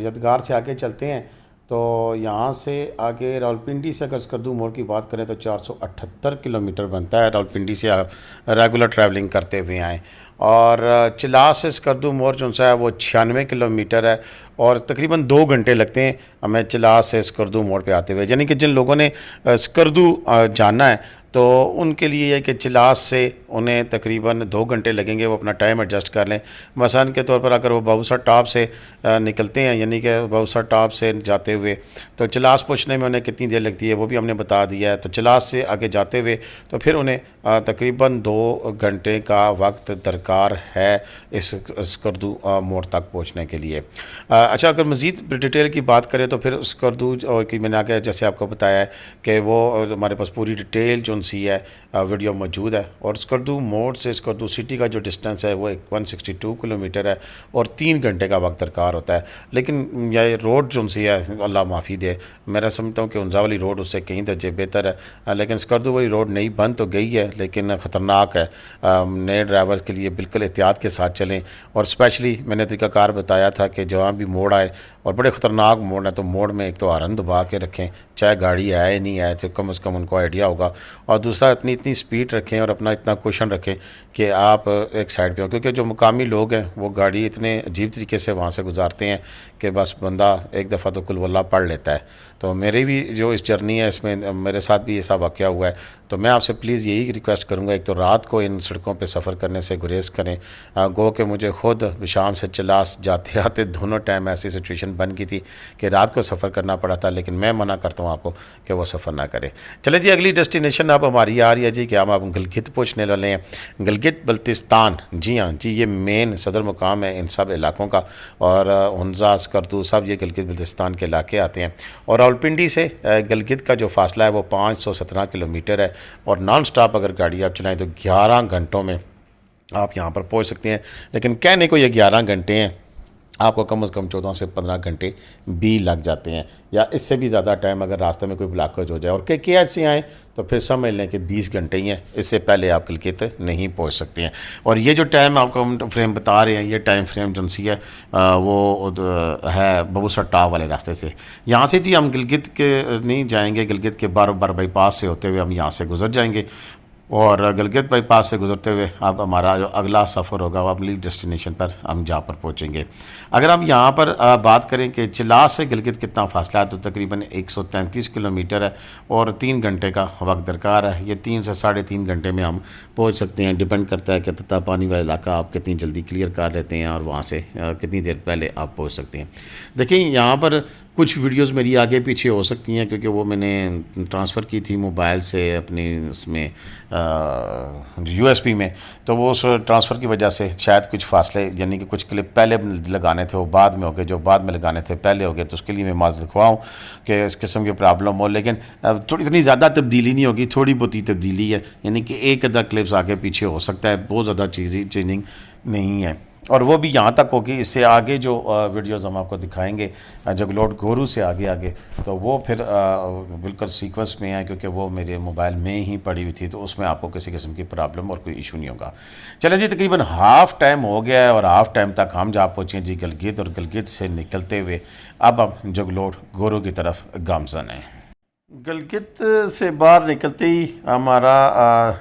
यादगार से आगे चलते हैं तो यहाँ से आगे रावलपिंडी से अगर स्कर्दू मोड़ की बात करें तो 478 किलोमीटर बनता है। रावलपिंडी से आप रेगुलर ट्रैवलिंग करते हुए आएँ। और चिलास से स्कर्दू मोड़ जो है वो 96 किलोमीटर है और तकरीबन 2 घंटे लगते हैं हमें चिलास से स्कर्दू मोड़ पे आते हुए। यानी कि जिन लोगों ने स्कर्दू जाना है तो उनके लिए है कि चिलास से उन्हें तकरीबन 2 घंटे लगेंगे, वो अपना टाइम एडजस्ट कर लें। मसलन के तौर पर अगर वो बाबूसर टॉप से निकलते हैं, यानी कि बाबूसर टॉप से जाते हुए तो चिलास पहुँचने में उन्हें कितनी देर लगती है वो भी हमने बता दिया है। तो चिलास से आगे जाते हुए तो फिर उन्हें तकरीबन 2 घंटे का वक्त दरकार है इस स्कर्दू मोड़ तक पहुँचने के लिए। अच्छा, अगर मज़ीद डिटेल की बात करें तो फिर स्कर्दू की मैंने आगे जैसे आपको बताया है कि वो हमारे पास पूरी डिटेल जो सी है वीडियो मौजूद है। और स्कर्दू मोड़ से स्कर्दू सिटी का जो डिस्टेंस है वो 162 किलोमीटर है और 3 घंटे का वक्त दरकार होता है। लेकिन यह रोड जो सी है अल्लाह माफ़ी दे, मैं समझता हूँ कि उनजा वाली रोड उससे कहीं दर्जे बेहतर है। लेकिन स्कर्दू वाली रोड नई बंद तो गई है लेकिन ख़तरनाक है। नए ड्राइवर्स के लिए बिल्कुल एहतियात के साथ चलें। और स्पेशली मैंने तरीक़ाकार बताया था कि जहाँ भी मोड़ आए और बड़े ख़तरनाक मोड़ है तो मोड़ में एक तो हॉर्न दबा के रखें, चाहे गाड़ी आए नहीं आए तो कम से कम उनको आइडिया होगा। और दूसरा इतनी स्पीड रखें और अपना इतना क्वेश्चन रखें कि आप एक साइड पे हो, क्योंकि जो मुकामी लोग हैं वो गाड़ी इतने अजीब तरीके से वहाँ से गुजारते हैं कि बस बंदा एक दफ़ा तो कुल वल्लाह पढ़ लेता है। तो मेरी भी जो इस जर्नी है इसमें मेरे साथ भी ऐसा वाक़या हुआ है। तो मैं आपसे प्लीज़ यही रिक्वेस्ट करूँगा, एक तो रात को इन सड़कों पर सफ़र करने से गुरेज करें। गो कि मुझे ख़ुद शाम से चिलास जाते आते दोनों टाइम ऐसी सिचुएशन बन गई थी कि रात को सफ़र करना पड़ा था, लेकिन मैं मना करता हूँ आपको कि वो सफ़र ना करें। चले जी, अगली डेस्टिनेशन अब हमारी आ रही है जी कि हम अब गिलगित पहुँचने वाले हैं। गिलगित बल्तिस्तान, जी हाँ जी, ये मेन सदर मुकाम है इन सब इलाकों का। और हुंजा, स्कर्दू सब ये गिलगित बल्तिस्तान के इलाके आते हैं। और रावलपिंडी से गिलगित का जो फासला है वो 517 किलोमीटर है और नॉन स्टॉप अगर गाड़ी आप चलाएँ तो 11 घंटों में आप यहाँ पर पहुँच सकते हैं। लेकिन कहने को ये 11 घंटे हैं आपको कम से कम 14 से 15 घंटे भी लग जाते हैं, या इससे भी ज़्यादा टाइम अगर रास्ते में कोई ब्लॉकेज हो जाए। और KL से आएँ तो फिर समझ लें कि 20 घंटे ही हैं, इससे पहले आप गिलगित नहीं पहुंच सकते हैं। और ये जो टाइम आपको हम फ्रेम बता रहे हैं, ये टाइम फ्रेम जो सी है वो है बबूसर टॉप वाले रास्ते से। यहाँ से जी हम गिलगित के नहीं जाएंगे, गिलगित के बार बाईपास से होते हुए हम यहाँ से गुजर जाएंगे, और गिलगित बाईपास से गुजरते हुए अब हमारा जो अगला सफ़र होगा वो अगली डेस्टिनेशन पर हम जहाँ पर पहुँचेंगे। अगर हम यहाँ पर बात करें कि चिलास से गिलगित कितना फासला है, तो तकरीबन 133 किलोमीटर है और 3 घंटे का वक्त दरकार है। ये 3 से 3.5 घंटे में हम पहुँच सकते हैं। डिपेंड करता है कि तत्ता पानी वाला इलाका आप कितनी जल्दी क्लियर कर लेते हैं और वहाँ से कितनी देर पहले आप पहुँच सकते हैं। देखिए यहाँ पर कुछ वीडियोस मेरी आगे पीछे हो सकती हैं, क्योंकि वो मैंने ट्रांसफ़र की थी मोबाइल से अपनी उसमें USB में, तो वो उस ट्रांसफ़र की वजह से शायद कुछ फासले, यानी कि कुछ क्लिप पहले लगाने थे वो बाद में हो गए, जो बाद में लगाने थे पहले हो गए। तो उसके लिए मैं माज़रत ख्वाह हूँ कि इस किस्म की प्रॉब्लम हो, लेकिन थोड़ी इतनी ज़्यादा तब्दीली नहीं होगी, थोड़ी बहुत ही तब्दीली है, यानी कि एक आधा क्लिप्स आगे पीछे हो सकता है, बहुत ज़्यादा चेंजिंग नहीं है। और वो भी यहाँ तक होगी। इससे आगे जो वीडियोज़ हम आपको दिखाएंगे जगलोट गोरू से आगे तो वो फिर बिल्कुल सीक्वेंस में है, क्योंकि वो मेरे मोबाइल में ही पड़ी हुई थी, तो उसमें आपको किसी किस्म की प्रॉब्लम और कोई इशू नहीं होगा। चलें जी, तकरीबन हाफ़ टाइम हो गया है और हाफ़ टाइम तक हम जा पहुँचे जी गिलगित, और गिलगित से निकलते हुए अब हम जगलोट गोरू की तरफ गामजन हैं। गिलगित से बाहर निकलते ही हमारा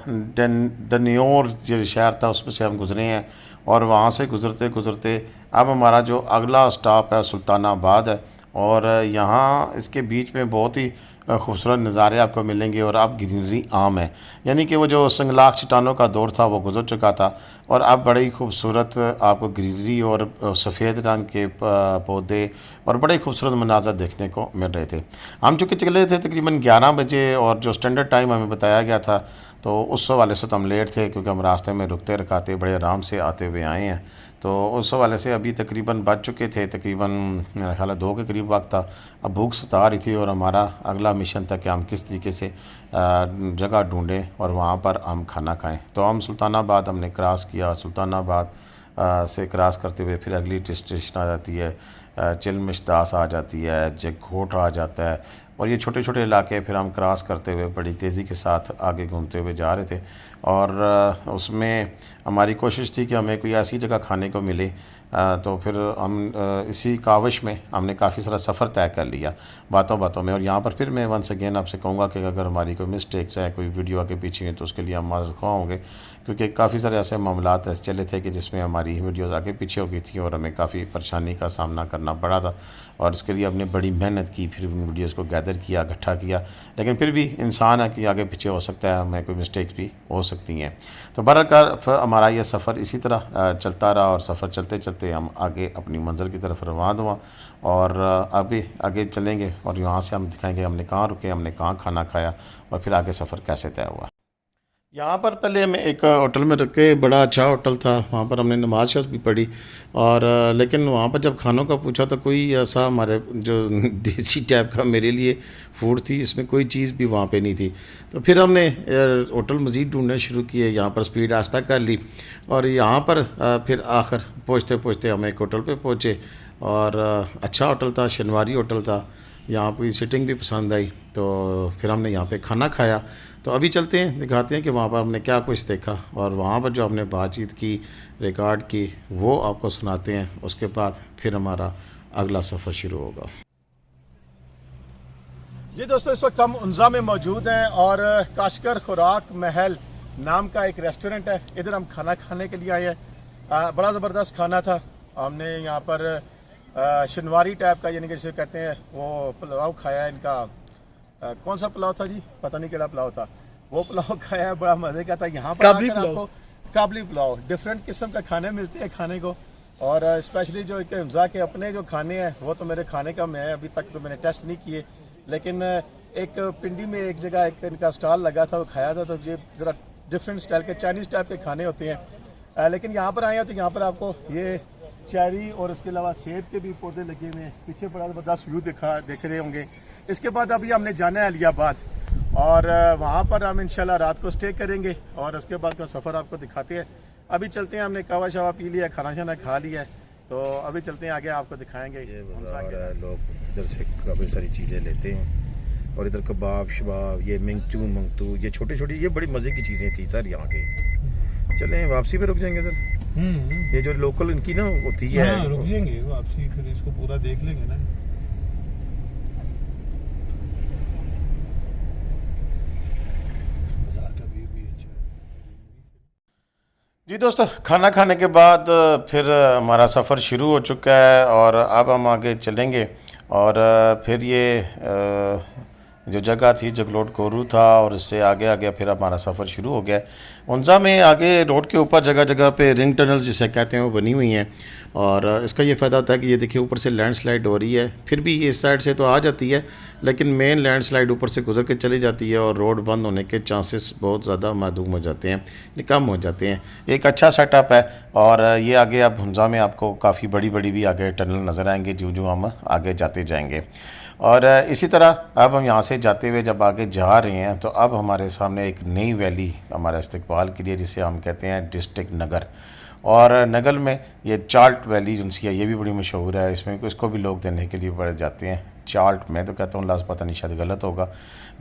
दनियोर जो शहर था उसमें से हम गुज़रे हैं, और वहाँ से गुज़रते गुज़रते अब हमारा जो अगला स्टॉप है सुल्तानाबाद है। और यहाँ इसके बीच में बहुत ही खूबसूरत नज़ारे आपको मिलेंगे, और अब ग्रीनरी आम है, यानी कि वो जो संगलाख चट्टानों का दौर था वो गुजर चुका था, और अब बड़ी खूबसूरत आपको ग्रीनरी और सफ़ेद रंग के पौधे और बड़े खूबसूरत मनाज़र देखने को मिल रहे थे। हम चूँकि चले थे तकरीबन 11 बजे, और जो स्टैंडर्ड टाइम हमें बताया गया था, तो उस हवाले से तो हम लेट थे, क्योंकि हम रास्ते में रुकते रकाते बड़े आराम से आते हुए आए हैं। तो उस हवाले से अभी तकरीबन बज चुके थे, तकरीबन मेरा ख्याल है 2 के करीब वक्त था। अब भूख सता रही थी, और हमारा अगला मिशन था कि हम किस तरीके से जगह ढूंढें और वहाँ पर हम खाना खाएं। तो हम सुल्तानाबाद हमने क्रॉस किया, सुल्तानाबाद से क्रॉस करते हुए फिर अगली स्टेशन आ जाती है चिलमिशदास आ जाती है, जगोट आ जाता है, और ये छोटे छोटे इलाके फिर हम क्रॉस करते हुए बड़ी तेज़ी के साथ आगे घूमते हुए जा रहे थे। और उसमें हमारी कोशिश थी कि हमें कोई ऐसी जगह खाने को मिले, तो फिर हम इसी काविश में हमने काफ़ी सारा सफ़र तय कर लिया बातों में। और यहाँ पर फिर मैं वंस अगेन आपसे कहूँगा कि अगर हमारी कोई मिस्टेक्स है, कोई वीडियो आगे पीछे है, तो उसके लिए हम माज़रत ख्वाह होंगे, क्योंकि काफ़ी सारे ऐसे मामलात ऐसे चले थे कि जिसमें हमारी वीडियोज़ आगे पीछे हो गई थी और हमें काफ़ी परेशानी का सामना करना पड़ा था। और इसके लिए हमने बड़ी मेहनत की, फिर उन वीडियोज़ को गैदर किया, इकट्ठा किया, लेकिन फिर भी इंसान है कि आगे पीछे हो सकता है, हमें कोई मिस्टेक्स भी हो सकती हैं। तो बहरहाल हमारा यह सफ़र इसी तरह चलता रहा, और सफ़र चलते चलते हम आगे अपनी मंज़िल की तरफ रवाना हुआ, और अभी आगे चलेंगे और यहाँ से हम दिखाएंगे हमने कहाँ रुके, हमने कहाँ खाना खाया, और फिर आगे सफ़र कैसे तय हुआ। यहाँ पर पहले हमें एक होटल में रुके, बड़ा अच्छा होटल था, वहाँ पर हमने नमाज शज़ भी पढ़ी। और लेकिन वहाँ पर जब खानों का पूछा तो कोई ऐसा हमारे जो देसी टाइप का मेरे लिए फूड थी, इसमें कोई चीज़ भी वहाँ पे नहीं थी। तो फिर हमने होटल मज़ीद ढूंढने शुरू किए, यहाँ पर स्पीड आस्ता कर ली, और यहाँ पर फिर आखिर पहुँचते पहुँचते हम एक होटल पर पहुँचे, और अच्छा होटल था, शनवारी होटल था, यहाँ पर सिटिंग भी पसंद आई, तो फिर हमने यहाँ पे खाना खाया। तो अभी चलते हैं, दिखाते हैं कि वहाँ पर हमने क्या कुछ देखा, और वहाँ पर जो हमने बातचीत की, रिकॉर्ड की, वो आपको सुनाते हैं। उसके बाद फिर हमारा अगला सफ़र शुरू होगा। जी दोस्तों, इस वक्त हम उन्जा में मौजूद हैं, और काशकर खुराक महल नाम का एक रेस्टोरेंट है, इधर हम खाना खाने के लिए आए हैं। बड़ा ज़बरदस्त खाना था। हमने यहाँ पर शनवारी टाइप का, यानी कि जिसे कहते हैं, वो पुलाव खाया है। इनका कौन सा पुलाव था जी, पता नहीं केड़ा पुलाव था, वो पुलाव खाया है, बड़ा मज़े का था। यहाँ पर आपको काबली पुलाव, डिफरेंट किस्म का खाने मिलते हैं खाने को, और स्पेशली जो उन्जा के अपने जो खाने हैं वो तो मेरे खाने का मैं अभी तक तो मैंने टेस्ट नहीं किए, लेकिन एक पिंडी में एक जगह एक इनका स्टॉल लगा था, वो खाया था। तो ये ज़रा डिफरेंट स्टाइल के चाइनीज़ टाइप के खाने होते हैं। लेकिन यहाँ पर आए हैं तो यहाँ पर आपको ये चेरी और उसके अलावा सेब के भी पौधे लगे हुए हैं, पीछे बड़ा ज़बरदस्त व्यू देख रहे होंगे। इसके बाद अभी हमने जाना है अलियाबाद, और वहाँ पर हम इंशाल्लाह रात को स्टे करेंगे, और उसके बाद का सफ़र आपको दिखाते हैं। अभी चलते हैं, हमने कावा शावा पी लिया, खाना शाना खा लिया है, तो अभी चलते हैं आगे, आपको दिखाएंगे। ये कौन सा बाजार आगे है, लोग इधर से काफ़ी सारी चीज़ें लेते हैं और इधर कबाब शबाब, ये मिंगचू मंगतू, ये छोटी छोटी, ये बड़ी मज़े की चीज़ें थी सर यहाँ की। चलें वापसी पे रुक जाएंगे इधर। ये जो लोकल इनकी ना होती है, हाँ, रुक जाएंगे वापसी, फिर इसको पूरा देख लेंगे ना। बाजार का व्यू भी अच्छा है। जी दोस्तों, खाना खाने के बाद फिर हमारा सफ़र शुरू हो चुका है और अब हम आगे चलेंगे। और फिर ये जो जगह थी जगलोट कोरू था और इससे आगे आगे फिर हमारा सफ़र शुरू हो गया। उनजा में आगे रोड के ऊपर जगह जगह पे रिंग टनल जिसे कहते हैं वो बनी हुई हैं और इसका ये फ़ायदा होता है कि ये देखिए ऊपर से लैंडस्लाइड हो रही है, फिर भी इस साइड से तो आ जाती है लेकिन मेन लैंडस्लाइड ऊपर से गुजर के चली जाती है और रोड बंद होने के चांसेस बहुत ज़्यादा मादूम हो जाते हैं, कम हो जाते हैं। एक अच्छा सेटअप है और ये आगे अब हुंजा में आपको काफ़ी बड़ी बड़ी भी आगे टनल नज़र आएंगे जो जो हम आगे जाते जाएंगे। और इसी तरह अब हम यहाँ से जाते हुए जब आगे जा रहे हैं तो अब हमारे सामने एक नई वैली हमारा इस्तकबाल के लिए, जिसे हम कहते हैं डिस्ट्रिक्ट नगर। और नगर में ये चाल्ट वैली जिनसी है ये भी बड़ी मशहूर है, इसमें इसको भी लोग देखने के लिए बड़े जाते हैं। चाल्ट, मैं तो कहता हूँ लास्ट, पता नहीं शायद गलत होगा।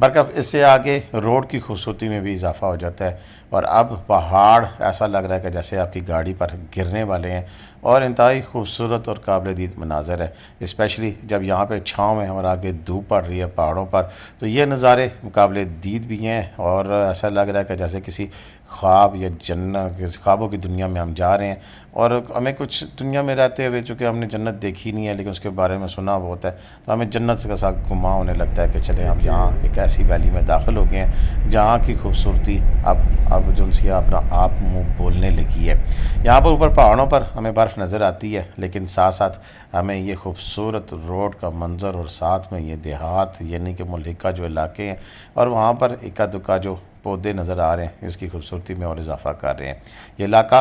बरकफ इससे आगे रोड की खूबसूरती में भी इजाफा हो जाता है और अब पहाड़ ऐसा लग रहा है कि जैसे आपकी गाड़ी पर गिरने वाले हैं और इंतहाई खूबसूरत और काबिल दीद मनाज़र है। स्पेशली जब यहाँ पे छाँव में हमारे आगे धूप पड़ रही है पहाड़ों पर तो ये नज़ारे काबिल दीद भी हैं और ऐसा लग रहा है कि जैसे किसी ख्वाब या जन्नत, किसी ख्वाबों की दुनिया में हम जा रहे हैं। और हमें कुछ दुनिया में रहते हुए चूँकि हमने जन्नत देखी नहीं है लेकिन उसके बारे में सुना बहुत है, तो हमें जन्नत के साथ गुमा होने लगता है कि चले हम यहाँ एक ऐसी वैली में दाखिल हो गए हैं जहाँ की खूबसूरती अब जो सी अपना आप मुँह बोलने लगी है। यहाँ पर ऊपर पहाड़ों पर हमें बर्फ़ नज़र आती है लेकिन साथ साथ हमें ये खूबसूरत रोड का मंज़र और साथ में ये देहात यानी कि मुल्का जो इलाके हैं और वहाँ पर इक्का दुक्का जो पौधे नज़र आ रहे हैं इसकी खूबसूरती में और इजाफा कर रहे हैं। ये इलाका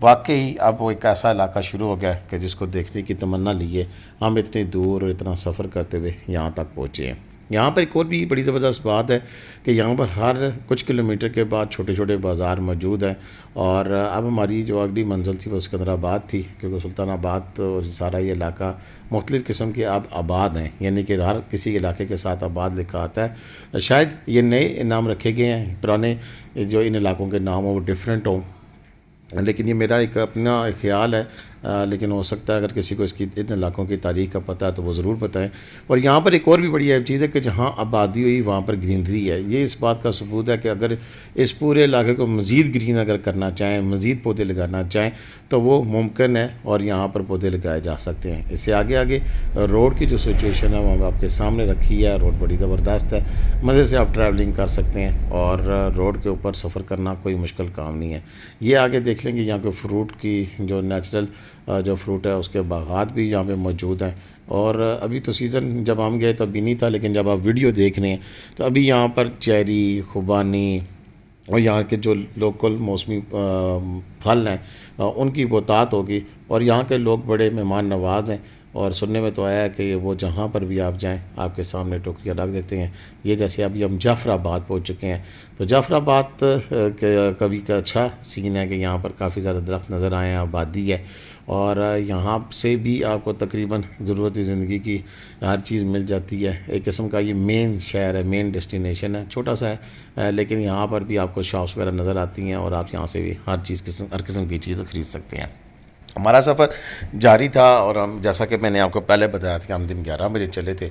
वाकई अब वो एक ऐसा इलाका शुरू हो गया है कि जिसको देखने की तमन्ना लिए हम इतनी दूर और इतना सफ़र करते हुए यहाँ तक पहुँचे हैं। यहाँ पर एक और भी बड़ी ज़बरदस्त बात है कि यहाँ पर हर कुछ किलोमीटर के बाद छोटे छोटे बाज़ार मौजूद हैं। और अब हमारी जो अगली मंजिल थी वो सिकंदराबाद थी, क्योंकि सुल्तानाबाद और सारा ये इलाका मुख्तलिफ़ किस्म के अब आबाद हैं, यानी कि हर किसी इलाके के साथ आबाद लिखा आता है। शायद ये नए नाम रखे गए हैं, पुराने जो इन इलाकों के नाम हो वो डिफरेंट हों, लेकिन ये मेरा एक अपना ख्याल है। लेकिन हो सकता है अगर किसी को इसकी इन इलाकों की तारीख़ का पता है तो वो ज़रूर बताएं। और यहाँ पर एक और भी बड़ी अहम चीज़ है कि जहाँ आबादी हुई वहाँ पर ग्रीनरी है। ये इस बात का सबूत है कि अगर इस पूरे इलाके को मज़ीद ग्रीन अगर करना चाहें, मज़ीद पौधे लगाना चाहें तो वो मुमकिन है और यहाँ पर पौधे लगाए जा सकते हैं। इससे आगे आगे रोड की जो सिचुएशन है वो आपके सामने रखी है। रोड बड़ी ज़बरदस्त है, मज़े से आप ट्रैवलिंग कर सकते हैं और रोड के ऊपर सफ़र करना कोई मुश्किल काम नहीं है। ये आगे देख लेंगे यहाँ के फ्रूट की जो नेचुरल जो फ्रूट है उसके बागात भी यहाँ पे मौजूद हैं। और अभी तो सीज़न जब हम गए तो अभी नहीं था, लेकिन जब आप वीडियो देख रहे हैं तो अभी यहाँ पर चेरी, खुबानी और यहाँ के जो लोकल मौसमी फल हैं उनकी बहुतात होगी। और यहाँ के लोग बड़े मेहमान नवाज़ हैं और सुनने में तो आया है कि वो जहाँ पर भी आप जाएं आपके सामने टोकरियाँ रख देते हैं। ये जैसे अभी हम जाफराबाद पहुँच चुके हैं तो जाफराबाद के कभी का अच्छा सीन है कि यहाँ पर काफ़ी ज़्यादा दरख्त नज़र आए हैं, आबादी है और यहाँ से भी आपको तकरीबन ज़रूरती ज़िंदगी की हर चीज़ मिल जाती है। एक किस्म का ये मेन शहर है, मेन डेस्टिनेशन है, छोटा सा है लेकिन यहाँ पर भी आपको शॉप्स वगैरह नज़र आती हैं और आप यहाँ से भी हर किस्म की चीज़ ख़रीद सकते हैं। हमारा सफ़र जारी था और हम जैसा कि मैंने आपको पहले बताया था कि हम दिन 11 बजे चले थे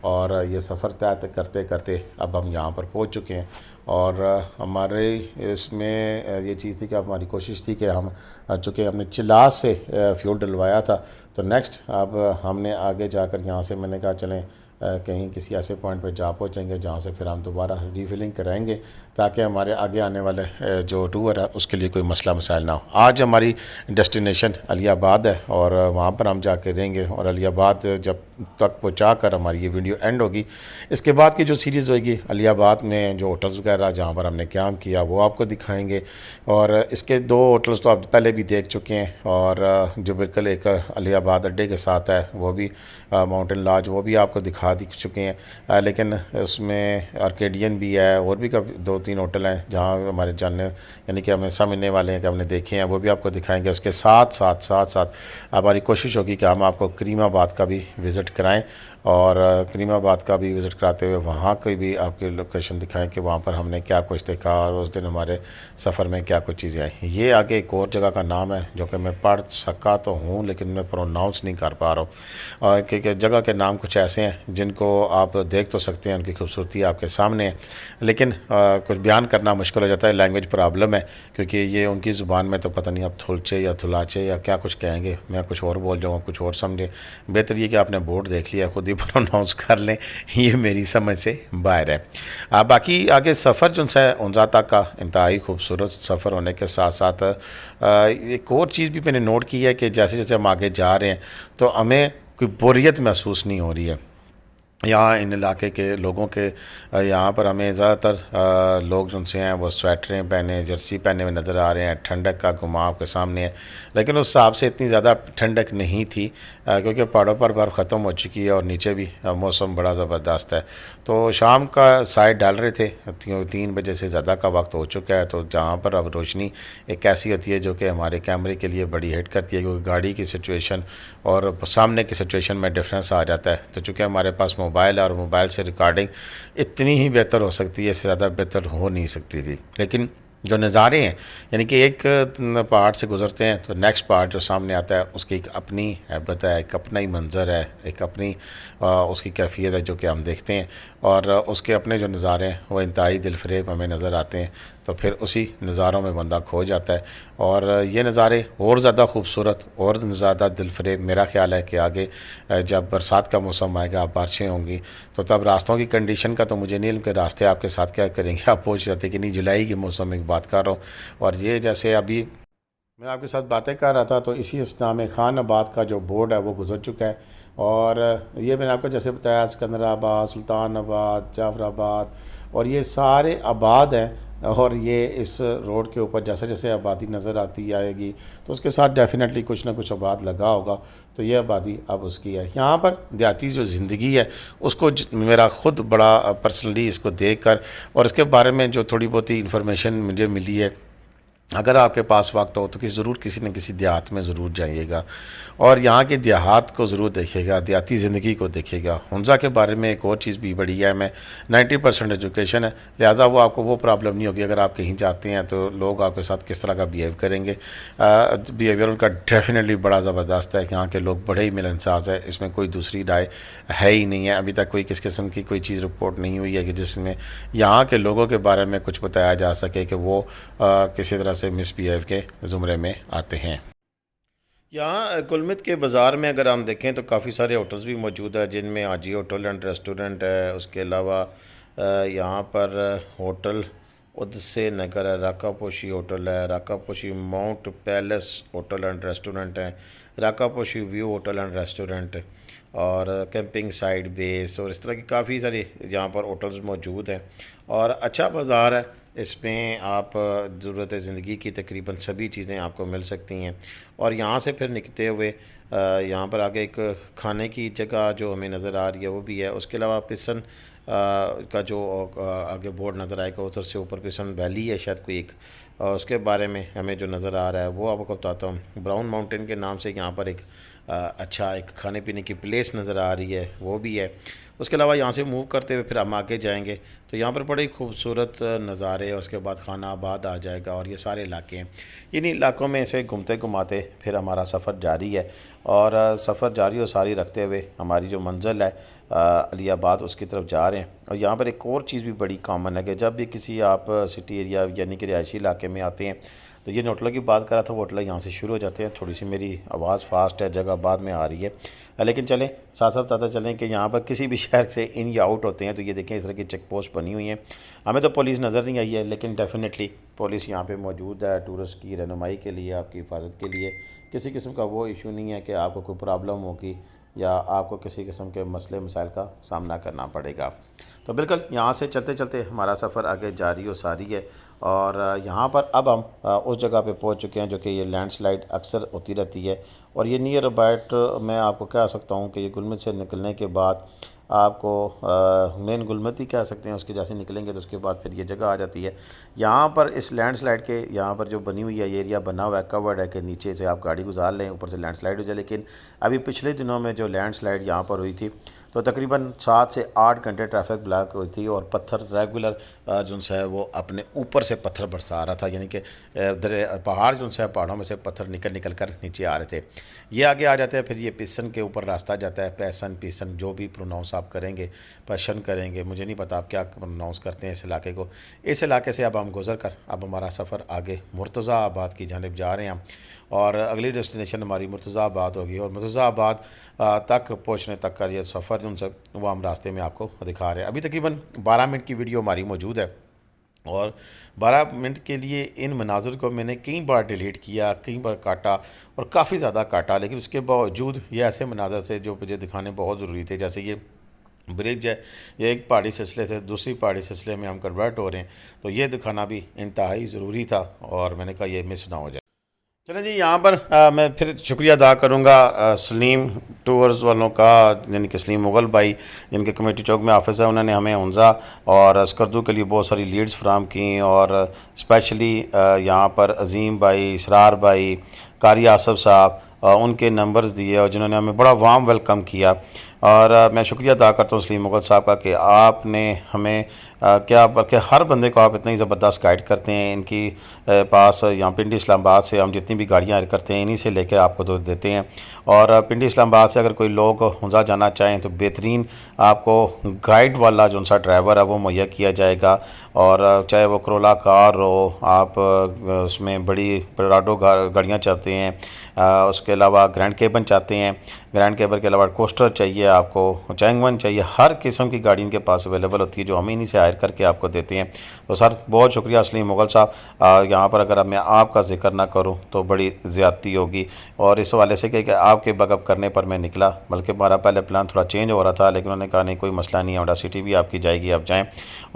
और ये सफ़र तय करते करते अब हम यहाँ पर पहुँच चुके हैं। और हमारे इसमें ये चीज़ थी कि हमारी कोशिश थी कि हम चूँकि हमने चिलास से फ्यूल डलवाया था तो नेक्स्ट अब हमने आगे जाकर यहाँ से मैंने कहा चलें कहीं किसी ऐसे पॉइंट पर जा पहुँचेंगे जहाँ से फिर हम दोबारा रीफिलिंग कराएंगे ताकि हमारे आगे आने वाले जो टूर है उसके लिए कोई मसला मसाइल ना हो। आज हमारी डेस्टिनेशन अलियाबाद है और वहाँ पर हम जाके रहेंगे और अलियाबाद जब तक पहुँचा कर हमारी ये वीडियो एंड होगी, इसके बाद की जो सीरीज़ होगी अलियाबाद में जो होटल्स वगैरह जहाँ पर हमने क़याम किया वो आपको दिखाएँगे। और इसके 2 होटल्स तो आप पहले भी देख चुके हैं और जो बिल्कुल एक अलियाबाद अड्डे के साथ है वो भी माउंटेन लॉज, वो भी आपको दिखा दिखा चुके हैं, लेकिन उसमें आर्केडियन भी है और भी काफ़ी 2-3 होटल हैं जहाँ हमारे जानने यानी कि हमें समझने वाले हैं कि हमने देखे हैं, वो भी आपको दिखाएंगे। उसके साथ हमारी कोशिश होगी कि हम आपको करीमाबाद का भी विज़िट कराएं और करीमाबाद का भी विज़िट कराते हुए वहाँ की भी आपकी लोकेशन दिखाएं कि वहाँ पर हमने क्या कुछ देखा और उस दिन हमारे सफ़र में क्या कुछ चीज़ें आई। ये आगे एक और जगह का नाम है जो कि मैं पढ़ सका तो हूँ लेकिन मैं प्रोनाउंस नहीं कर पा रहा हूँ, और क्योंकि जगह के नाम कुछ ऐसे हैं जिनको आप देख तो सकते हैं, उनकी खूबसूरती आपके सामने है, लेकिन कुछ बयान करना मुश्किल हो जाता है, लैंग्वेज प्रॉब्लम है, क्योंकि ये उनकी ज़ुबान में तो पता नहीं अब थुलचे या थुलाचे या क्या कुछ कहेंगे, मैं कुछ और बोल जाऊँगा, कुछ और समझे। बेहतर ये कि आपने बोर्ड देख लिया, खुद ही प्रोनाउंस कर लें, ये मेरी समझ से बाहर है। बाकी आगे सफ़र जो है उनजा तक का इंतहाई खूबसूरत सफ़र होने के साथ साथ एक और चीज़ भी मैंने नोट की है कि जैसे जैसे हम आगे जा रहे हैं तो हमें कोई बोरियत महसूस नहीं हो रही है। यहाँ इन इलाके के लोगों के यहाँ पर हमें ज़्यादातर लोग जिनसे हैं वो स्वेटरें पहने, जर्सी पहने हुए नज़र आ रहे हैं। ठंडक का घुमाव के सामने है, लेकिन उस हिसाब से इतनी ज़्यादा ठंडक नहीं थी क्योंकि पहाड़ों पर बर्फ़ ख़त्म हो चुकी है और नीचे भी मौसम बड़ा ज़बरदस्त है। तो शाम का साइड डाल रहे थे, 3 बजे से ज़्यादा का वक्त हो चुका है, तो जहाँ पर अब रोशनी एक ऐसी होती है जो कि हमारे कैमरे के लिए बड़ी हिट करती है, क्योंकि गाड़ी की सिचुएशन और सामने की सिचुएशन में डिफरेंस आ जाता है। तो चूँकि हमारे पास मोबाइल और मोबाइल से रिकॉर्डिंग इतनी ही बेहतर हो सकती है, इससे ज़्यादा बेहतर हो नहीं सकती थी। लेकिन जो नज़ारे हैं यानी कि एक पहाड़ से गुज़रते हैं तो नेक्स्ट पहाड़ जो सामने आता है उसकी एक अपनी हैबत है, एक अपना ही मंज़र है, एक अपनी उसकी कैफियत है जो कि हम देखते हैं, और उसके अपने जो नज़ारे हैं वो इंतहाई दिलफरेब हमें नज़र आते हैं। तो फिर उसी नज़ारों में बंदा खो जाता है, और ये नज़ारे और ज़्यादा खूबसूरत और ज़्यादा दिलफरेब मेरा ख़्याल है कि आगे जब बरसात का मौसम आएगा, बारिशें होंगी, तो तब रास्तों की कंडीशन का तो मुझे नहीं, उनके रास्ते आपके साथ क्या करेंगे, आप पूछ जाते कि नहीं जुलाई के मौसम में बात कर रहा हूँ। और ये जैसे अभी मैं आपके साथ बातें कर रहा था तो इसी इस्ना में खान आबाद का जो बोर्ड है वो गुजर चुका है, और ये मैंने आपको जैसे बताया सिकंदराबाद, सुल्तानाबाद, जाफराबाद, और ये सारे आबाद हैं। और ये इस रोड के ऊपर जैसे जैसे आबादी नज़र आती आएगी तो उसके साथ डेफिनेटली कुछ ना कुछ आबाद लगा होगा, तो ये आबादी अब उसकी है। यहाँ पर देहाती जो ज़िंदगी है उसको मेरा ख़ुद बड़ा पर्सनली इसको देखकर और इसके बारे में जो थोड़ी बहुत ही इन्फॉर्मेशन मुझे मिली है, अगर आपके पास वक्त हो तो ज़रूर किसी न किसी देहात में ज़रूर जाइएगा और यहाँ के देहात को ज़रूर देखिएगा, देहाती ज़िंदगी को देखिएगा। हुंज़ा के बारे में एक और चीज़ भी बड़ी है, मैं 90% एजुकेशन है, लिहाजा वो आपको वो प्रॉब्लम नहीं होगी अगर आप कहीं जाते हैं तो लोग आपके साथ किस तरह का बिहेव करेंगे। बिहेवियर उनका डेफिनेटली बड़ा ज़बरदस्त है। यहाँ के लोग बड़े ही मिलनसाज है, इसमें कोई दूसरी राय है ही नहीं है। अभी तक कोई किस किस्म की कोई चीज़ रिपोर्ट नहीं हुई है कि जिसमें यहाँ के लोगों के बारे में कुछ बताया जा सके कि वो किसी तरह से मिसबिहेव के ज़ुमरे में आते हैं। यहाँ गुलमित के बाज़ार में अगर हम देखें तो काफ़ी सारे होटल्स भी मौजूद है, जिनमें हाजी होटल एंड रेस्टोरेंट है। उसके अलावा यहाँ पर होटल उदसे नगर है, राकापोशी होटल है, Rakaposhi mount palace hotel and restaurant है, Rakaposhi view hotel and restaurant, और कैंपिंग साइड बेस, और इस तरह की काफ़ी सारी यहाँ पर होटल्स मौजूद हैं। और अच्छा बाज़ार है, इसमें आप ज़रूरत ज़िंदगी की तकरीबन सभी चीज़ें आपको मिल सकती हैं। और यहाँ से फिर निकलते हुए यहाँ पर आगे एक खाने की जगह जो हमें नज़र आ रही है वो भी है। उसके अलावा पिसन का जो आगे बोर्ड नज़र आएगा उधर से ऊपर पिसन वैली है शायद कोई एक, उसके बारे में हमें जो नज़र आ रहा है वो आपको बताता हूँ। ब्राउन माउंटेन के नाम से यहाँ पर एक अच्छा एक खाने पीने की प्लेस नज़र आ रही है, वो भी है। उसके अलावा यहाँ से मूव करते हुए फिर हम आगे जाएंगे तो यहाँ पर बड़े खूबसूरत नज़ारे, और उसके बाद खाना आबाद आ जाएगा और ये सारे इलाके हैं। इन्हीं इलाकों में से घूमते घुमाते फिर हमारा सफ़र जारी है, और सफ़र जारी और सारी रखते हुए हमारी जो मंजिल है अलीआबाद उसकी तरफ जा रहे हैं। और यहाँ पर एक और चीज़ भी बड़ी कॉमन है कि जब भी किसी आप सिटी एरिया यानी कि रिहायशी इलाके में आते हैं तो ये होटलों की बात कर रहा था, वो होटल यहाँ से शुरू हो जाते हैं। थोड़ी सी मेरी आवाज़ फास्ट है, जगह बाद में आ रही है, लेकिन चलें साथ साथ बताते चलें कि यहाँ पर किसी भी शहर से इन या आउट होते हैं तो ये देखें इस तरह की चेक पोस्ट बनी हुई हैं। हमें तो पुलिस नज़र नहीं आई है, लेकिन डेफिनेटली पुलिस यहाँ पे मौजूद है टूरिस्ट की रहनुमाई के लिए, आपकी हिफाजत के लिए। किसी किस्म का वो इशू नहीं है कि आपको कोई प्रॉब्लम होगी या आपको किसी किस्म के मसले मसाइल का सामना करना पड़ेगा। तो बिल्कुल यहाँ से चलते चलते हमारा सफ़र आगे जारी और सारी है, और यहाँ पर अब हम उस जगह पे पहुँच चुके हैं जो कि ये लैंडस्लाइड अक्सर होती रहती है। और ये नियर अबाउट मैं आपको कह सकता हूँ कि ये गुलमित से निकलने के बाद आपको मेन गुलमती कह सकते हैं, उसके जैसे निकलेंगे तो उसके बाद फिर ये जगह आ जाती है। यहाँ पर इस लैंडस्लाइड के यहाँ पर जो बनी हुई है ये एरिया बना हुआ है, कवर्ड है कि नीचे से आप गाड़ी गुजार लें, ऊपर से लैंडस्लाइड हो जाए। लेकिन अभी पिछले दिनों में जो लैंडस्लाइड यहाँ पर हुई थी तो तकरीबन 7 से 8 घंटे ट्रैफिक ब्लॉक हुई थी और पत्थर रेगुलर जो है वो अपने ऊपर से पत्थर बरसा रहा था, यानी कि पहाड़ जो है पहाड़ों में से पत्थर निकल निकल कर नीचे आ रहे थे। ये आगे आ जाते हैं, फिर ये पिसन के ऊपर रास्ता जाता है, पैसन पिसन जो भी प्रोनाउंस आप करेंगे, पशन करेंगे, मुझे नहीं पता आप क्या प्रोनाउंस करते हैं इस इलाके को। इस इलाके से अब हम गुजर कर अब हमारा सफ़र आगे मुर्तज़ाबाद की जानिब जा रहे हैं हम, और अगली डेस्टिनेशन हमारी मुर्तज़ाबाद होगी। और मुर्तज़ाबाद तक पहुँचने तक का ये सफ़र जो वो हम रास्ते में आपको दिखा रहे हैं। अभी तकरीबन 12 मिनट की वीडियो हमारी मौजूद है और 12 मिनट के लिए इन मनाज़िर को मैंने कई बार डिलीट किया, कई बार काटा और काफ़ी ज़्यादा काटा, लेकिन उसके बावजूद ये ऐसे मनाज़िर थे जो मुझे दिखाने बहुत ज़रूरी थे। जैसे ये ब्रिज है, ये एक पहाड़ी सिलसिले से दूसरी पहाड़ी सिलसिले में हम कन्वर्ट हो रहे हैं, तो ये दिखाना भी इंतहाई ज़रूरी था और मैंने कहा ये मिस ना हो जाए। चलें जी, यहाँ पर मैं फिर शुक्रिया अदा करूँगा सलीम टूर्स वालों का, यानी कि सलीम मुग़ल भाई जिनके कमेटी चौक में ऑफिस है। उन्होंने हमें हुंज़ा और स्कर्दू के लिए बहुत सारी लीड्स फ्राहम की और स्पेशली यहाँ पर अज़ीम भाई, इसरार भाई, कारी आसफ़ साहब उनके नंबर्स दिए और जिन्होंने हमें बड़ा वार्म वेलकम किया। और मैं शुक्रिया अदा करता हूँ सलीम मुग़ल साहब का कि आपने हमें क्या बल्कि हर बंदे को आप इतनी ज़बरदस्त गाइड करते हैं। इनकी पास यहाँ पिंडी इस्लामाबाद से हम जितनी भी गाड़ियाँ करते हैं इन्हीं से लेकर आपको तो देते हैं। और पिंडी इस्लामाबाद से अगर कोई लोग हुंज़ा जाना चाहें तो बेहतरीन आपको गाइड वाला जो सा ड्राइवर है वो मुहैया किया जाएगा। और चाहे वो करोला कार हो, आप उसमें बड़ी पराडो गाड़ियाँ चाहते हैं, उसके अलावा ग्रैंड केबन चाहते हैं, ग्रैंड केबन के अलावा कोस्टर चाहिए आपको, चैंगवन चाहिए, हर किस्म की गाड़ी इनके पास अवेलेबल होती है जो हम इन्हीं से हायर करके आपको देते हैं। तो सर बहुत शुक्रिया सलीम मुग़ल साहब। यहाँ पर अगर मैं आपका जिक्र ना करूँ तो बड़ी ज़्यादती होगी और इस हवाले से कि आपके बगअप करने पर मैं निकला, बल्कि हमारा पहले प्लान थोड़ा चेंज हो रहा था, लेकिन उन्होंने कहा नहीं कोई मसला नहीं है, औडा सिटी भी आपकी जाएगी, आप जाएँ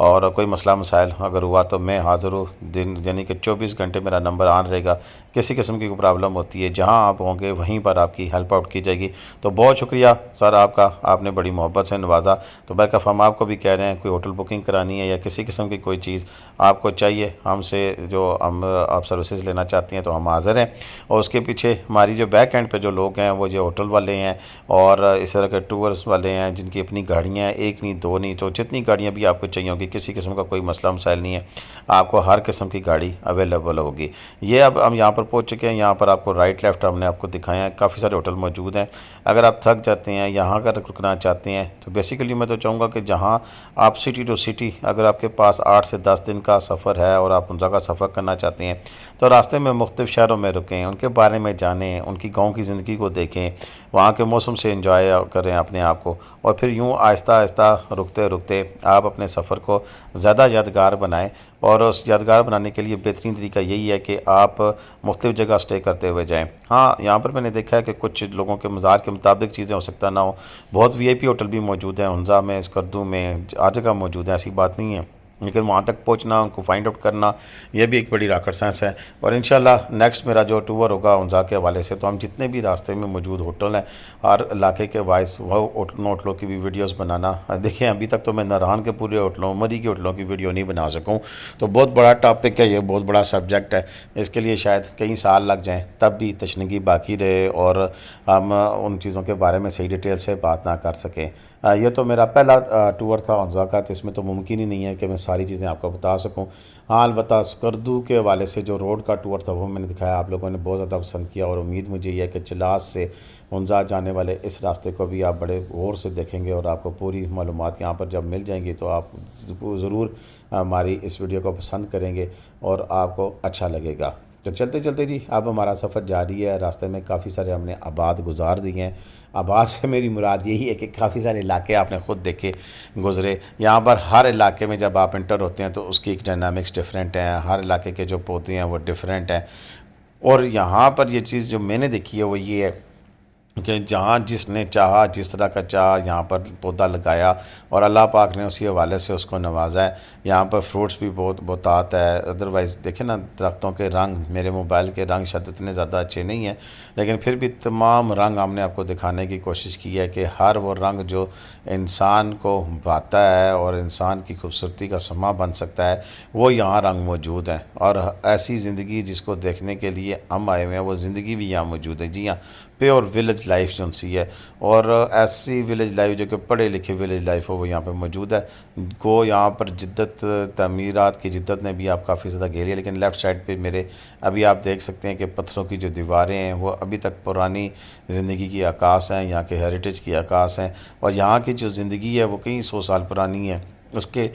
और कोई मसला मसाइल अगर हुआ तो मैं हाज़िर हूँ। दिन यानी कि 24 घंटे मेरा नंबर ऑन रहेगा, किसी किस्म की कोई प्रॉब्लम होती है जहाँ आप होंगे वहीं पर आपकी हेल्प आउट की जाएगी। तो बहुत शुक्रिया सर आपका, आपने बड़ी मोहब्बत से नवाजा। तो बरकफ हम आपको भी कह रहे हैं, कोई होटल बुकिंग करानी है या किसी किस्म की कोई चीज़ आपको चाहिए हमसे, जो हम आप सर्विसेज लेना चाहती हैं तो हम हाज़िर हैं। और उसके पीछे हमारी जो बैक एंड पे जो लोग हैं वो जो होटल वाले हैं और इस तरह के टूर्स वाले हैं जिनकी अपनी गाड़ियाँ हैं, एक नहीं दो नहीं, तो जितनी गाड़ियाँ भी आपको चाहिए होगी, किसी किस्म का कोई मसला मसाइल नहीं है, आपको हर किस्म की गाड़ी अवेलेबल होगी। ये अब हम यहाँ पर पहुँच चुके हैं। यहाँ पर आपको राइट लेफ़्ट हमने आपको दिखाया है, काफ़ी सारे होटल मौजूद हैं। अगर आप थक जाते हैं, यहाँ अगर रुकना चाहते हैं तो बेसिकली मैं तो चाहूँगा कि जहाँ आप सिटी टू सिटी, अगर आपके पास 8 से 10 दिन का सफ़र है और आप उन जगह सफ़र करना चाहते हैं तो रास्ते में मुख्तलिफ़ शहरों में रुकें, उनके बारे में जानें, उनकी गाँव की ज़िंदगी को देखें, वहाँ के मौसम से एंजॉय करें अपने आप को, और फिर यूँ आहिस्ता आहिस्ता रुकते रुकते आप अपने सफ़र को ज़्यादा यादगार बनाएं। और उस यादगार बनाने के लिए बेहतरीन तरीका यही है कि आप मुख्तलिफ़ जगह स्टे करते हुए जाएं। हाँ, यहाँ पर मैंने देखा है कि कुछ लोगों के मज़ार के मुताबिक चीज़ें हो सकता ना हो, बहुत VIP होटल भी मौजूद हैं हुंज़ा में, स्कर्दू में, हर जगह मौजूद है, ऐसी बात नहीं है, लेकिन वहाँ तक पहुँचना, उनको फाइंड आउट करना, यह भी एक बड़ी रॉकेट साइंस है। और इंशाल्लाह नेक्स्ट मेरा जो टूर होगा हुंज़ा के हवाले से, तो हम जितने भी रास्ते में मौजूद होटल हैं हर इलाके के वाइस वो होटलों की भी वीडियोस बनाना। देखें अभी तक तो मैं नारायण के पूरे होटलों, मरी के होटलों की वीडियो नहीं बना सकूँ, तो बहुत बड़ा टॉपिक है ये, बहुत बड़ा सब्जेक्ट है, इसके लिए शायद कई साल लग जाएँ, तब भी तशनगी बाकी रहे और हम उन चीज़ों के बारे में सही डिटेल से बात ना कर सकें। ये तो मेरा पहला टूर था हुंज़ा का, तो इसमें तो मुमकिन ही नहीं है कि मैं सारी चीज़ें आपको बता सकूं। हाँ, अलबत्ता स्कर्दू के हवाले से जो रोड का टूर था वो मैंने दिखाया, आप लोगों ने बहुत ज़्यादा पसंद किया और उम्मीद मुझे ये है कि चिलास से हुंज़ा जाने वाले इस रास्ते को भी आप बड़े गौर से देखेंगे और आपको पूरी मालूमात यहाँ पर जब मिल जाएंगी तो आप ज़रूर हमारी इस वीडियो को पसंद करेंगे और आपको अच्छा लगेगा। तो चलते चलते जी अब हमारा सफ़र जारी है। रास्ते में काफ़ी सारे हमने आबाद गुजार दिए हैं। आबाद से मेरी मुराद यही है कि काफ़ी सारे इलाके आपने ख़ुद देखे गुज़रे। यहाँ पर हर इलाके में जब आप इंटर होते हैं तो उसकी एक डायनामिक्स डिफरेंट है, हर इलाके के जो पौधे हैं वो डिफरेंट हैं। और यहाँ पर ये चीज़ जो मैंने देखी है वो ये है कि जहाँ जिसने चाहा, जिस तरह का चाहा यहाँ पर पौधा लगाया और अल्लाह पाक ने उसी हवाले से उसको नवाजा है। यहाँ पर फ्रूट्स भी बहुत आता है। अदरवाइज़ देखें ना, दरख्तों के रंग, मेरे मोबाइल के रंग शायद इतने ज़्यादा अच्छे नहीं हैं, लेकिन फिर भी तमाम रंग हमने आपको दिखाने की कोशिश की है कि हर वो रंग जो इंसान को भाता है और इंसान की खूबसूरती का समा बन सकता है, वो यहाँ रंग मौजूद हैं। और ऐसी ज़िंदगी जिसको देखने के लिए हम आए हुए हैं, वो ज़िंदगी भी यहाँ मौजूद है। जी हाँ, प्योर विलेज लाइफ जो सी है, और ऐसी विलेज लाइफ जो कि पढ़े लिखे विलेज लाइफ हो, वो यहाँ पे मौजूद है। को यहाँ पर जिद्दत, तमीरात की जिद्दत ने भी आप काफ़ी ज़्यादा घेरी है। लेकिन लेफ़्ट साइड पे मेरे अभी आप देख सकते हैं कि पत्थरों की जो दीवारें हैं वो अभी तक पुरानी ज़िंदगी की अक्कास हैं, यहाँ के हेरिटेज की अक्कास हैं। और यहाँ की जो ज़िंदगी है वो कई 100 साल पुरानी है। उसके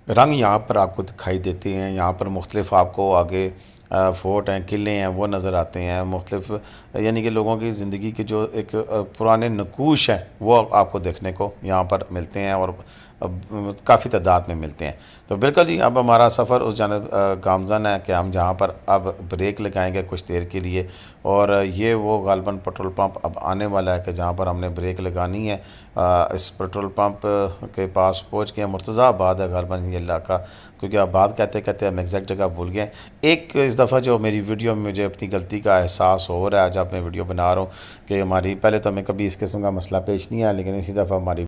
रंग यहाँ पर आपको दिखाई देते हैं। यहाँ पर मुख्तलिफ आपको आगे फोर्ट हैं, किले हैं, वो नज़र आते हैं। मुख्तलिफ यानी कि लोगों की ज़िंदगी के जो एक पुराने नकूश हैं वो आपको देखने को यहाँ पर मिलते हैं, और काफ़ी तादाद में मिलते हैं। तो बिल्कुल जी, अब हमारा सफ़र उस जानब गामज़न है कि हम जहाँ पर अब ब्रेक लगाएंगे कुछ देर के लिए, और ये वो गालबन पेट्रोल पंप अब आने वाला है कि जहाँ पर हमने ब्रेक लगानी है। इस पेट्रोल पंप के पास पहुँच के मुर्तज़ा आबाद है गालबन ये इलाका, क्योंकि आबाद कहते कहते हम एग्जैक्ट जगह भूल गए। एक इस दफ़ा जो मेरी वीडियो में मुझे अपनी गलती का एहसास हो रहा है जब मैं वीडियो बना रहा हूँ कि हमारी, पहले तो हमें कभी इस किस्म का मसला पेश नहीं आया, लेकिन इसी दफ़ा हमारी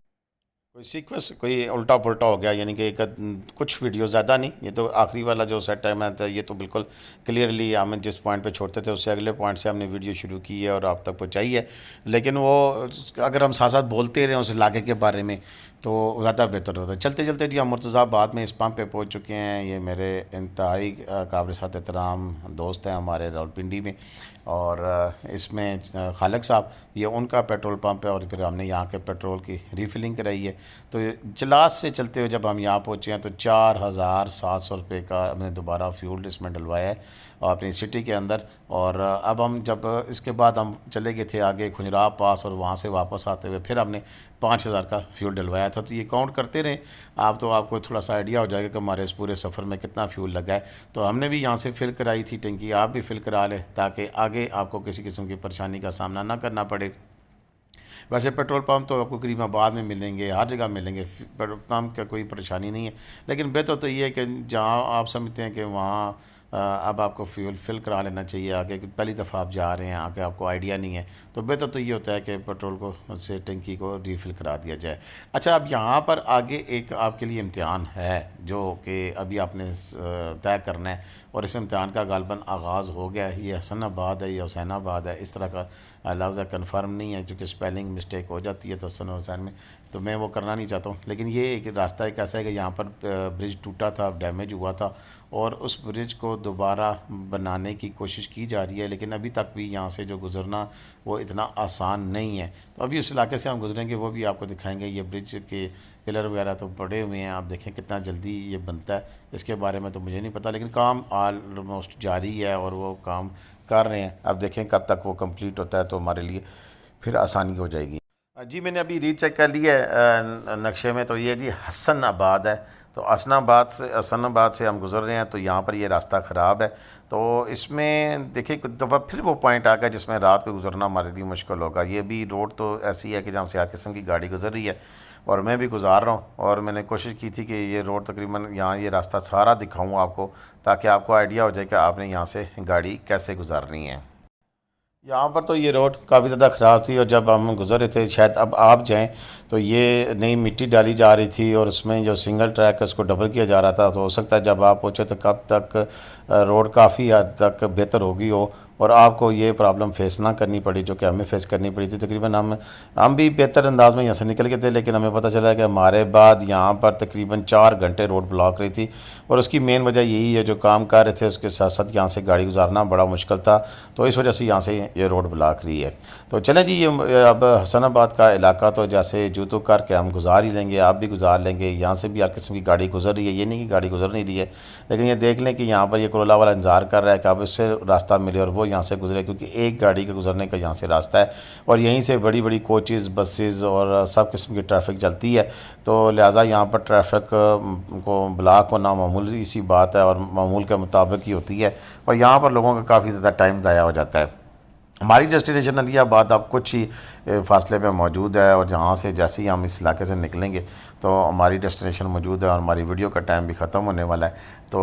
कोई सीक्वेंस कोई उल्टा पुल्टा हो गया। यानी कि कुछ वीडियो ज़्यादा नहीं, ये तो आखिरी वाला जो सेट टाइम है तो ये तो बिल्कुल क्लियरली हम जिस पॉइंट पे छोड़ते थे उससे अगले पॉइंट से हमने वीडियो शुरू की है और आप तक पहुँचाई है। लेकिन वो अगर हम साथ साथ बोलते रहें उस इलाके के बारे में तो ज़्यादा बेहतर होता है। चलते चलते जी हम मुर्तज़ाबाद में इस पंप पे पहुँच चुके हैं। ये मेरे इंतहाई काबिल साथ एहतराम दोस्त हैं हमारे रावलपिंडी में, और इसमें खालिक साहब, ये उनका पेट्रोल पंप है, और फिर हमने यहाँ के पेट्रोल की रीफिलिंग कराई है। तो जलास से चलते हुए जब हम यहाँ पहुँचे हैं तो 4700 रुपये का हमने दोबारा फ्यूल इसमें डलवाया है अपनी सिटी के अंदर। और अब हम जब इसके बाद हम चले गए थे आगे खुजराब पास, और वहाँ से वापस आते हुए फिर हमने 5000 का फ्यूल डलवाया था। तो ये काउंट करते रहें आप, तो आपको थोड़ा सा आइडिया हो जाएगा कि हमारे इस पूरे सफ़र में कितना फ्यूल लगा है। तो हमने भी यहाँ से फिल कराई थी टंकी, आप भी फिल करा लें ताकि आगे आपको किसी किस्म की परेशानी का सामना ना करना पड़े। वैसे पेट्रोल पंप तो आपको करीमाबाद में मिलेंगे, हर जगह मिलेंगे, पेट्रोल पंप का कोई परेशानी नहीं है। लेकिन बेहतर तो ये है कि जहाँ आप समझते हैं कि वहाँ अब आपको फ्यूल फिल करा लेना चाहिए। आगे पहली दफ़ा आप जा रहे हैं, आगे आपको आइडिया नहीं है, तो बेहतर तो ये होता है कि पेट्रोल को से टंकी को रीफ़िल करा दिया जाए। अच्छा, अब यहाँ पर आगे एक आपके लिए इम्तिहान है जो कि अभी आपने तय करना है, और इस इम्तिहान का गालबन आगाज़ हो गया है। ये हसनाबाद है या हुसैनाबाद है, इस तरह का लफ्ज़ कन्फर्म नहीं है क्योंकि स्पेलिंग मिस्टेक हो जाती है तो हसन हुसैन में, तो मैं वो करना नहीं चाहता हूँ। लेकिन ये एक रास्ता एक ऐसा है कि यहाँ पर ब्रिज टूटा था, डैमेज हुआ था, और उस ब्रिज को दोबारा बनाने की कोशिश की जा रही है। लेकिन अभी तक भी यहाँ से जो गुज़रना वो इतना आसान नहीं है। तो अभी उस इलाके से हम गुजरेंगे, वो भी आपको दिखाएंगे। ये ब्रिज के पिलर वगैरह तो पड़े हुए हैं, आप देखें कितना जल्दी ये बनता है, इसके बारे में तो मुझे नहीं पता, लेकिन काम ऑलमोस्ट जारी है और वो काम कर रहे हैं। अब देखें कब तक वो कंप्लीट होता है, तो हमारे लिए फिर आसानी हो जाएगी। जी मैंने अभी रीचेक कर लिया है नक्शे में, तो ये जी हसनाबाद है। तो हसनाबाद से हम गुज़र रहे हैं, तो यहाँ पर ये रास्ता ख़राब है। तो इसमें देखिए कुछ दफ़ा फिर वो पॉइंट आ गया जिसमें रात को गुजरना हमारे लिए मुश्किल होगा। ये भी रोड तो ऐसी है कि जहाँ से हर किस्म की गाड़ी गुजर रही है, और मैं भी गुजार रहा हूँ। और मैंने कोशिश की थी कि ये रोड तकरीबन यहाँ ये रास्ता सारा दिखाऊँ आपको, ताकि आपको आइडिया हो जाए कि आपने यहाँ से गाड़ी कैसे गुजारनी है। यहाँ पर तो ये रोड काफ़ी ज़्यादा ख़राब थी, और जब हम गुज़र रहे थे, शायद अब आप जाएं तो ये नई मिट्टी डाली जा रही थी, और उसमें जो सिंगल ट्रैक है उसको डबल किया जा रहा था। तो हो सकता है जब आप पहुँचे तो कब तक रोड काफ़ी हद तक बेहतर होगी हो, और आपको ये प्रॉब्लम फेस ना करनी पड़ी जो कि हमें फेस करनी पड़ी थी। तकरीबन हम भी बेहतर अंदाज में यहाँ से निकल गए थे, लेकिन हमें पता चला कि हमारे बाद यहाँ पर तकरीबन 4 घंटे रोड ब्लॉक रही थी, और उसकी मेन वजह यही है, जो काम कर रहे थे उसके साथ साथ यहाँ से गाड़ी गुजारना बड़ा मुश्किल था, तो इस वजह से यहाँ से ये रोड ब्लॉक रही है। तो चलें जी, ये अब हसनाबाद का इलाका तो जैसे जू तो करके हम गुजार ही लेंगे, आप भी गुजार लेंगे। यहाँ से भी हर किस्म की गाड़ी गुजर रही है, ये नहीं कि गाड़ी गुजर नहीं रही है, लेकिन ये देख लें कि यहाँ पर ये कोरोला वाला इंतज़ार कर रहा है कि अब इससे रास्ता मिले और वो यहाँ से गुजरे, क्योंकि एक गाड़ी के गुजरने का यहाँ से रास्ता है, और यहीं से बड़ी बड़ी कोचेज़, बसेस और सब किस्म की ट्रैफिक चलती है। तो लिहाजा यहाँ पर ट्रैफिक को ब्लॉक होना मामूली सी बात है, और मामूल के मुताबिक ही होती है, और यहाँ पर लोगों का काफ़ी ज़्यादा टाइम ज़ाया हो जाता है। हमारी डेस्टिनेशन अलियाबाद अब कुछ ही फासले में मौजूद है, और जहाँ से जैसे ही हम इस इलाके से निकलेंगे तो हमारी डेस्टिनेशन मौजूद है और हमारी वीडियो का टाइम भी ख़त्म होने वाला है। तो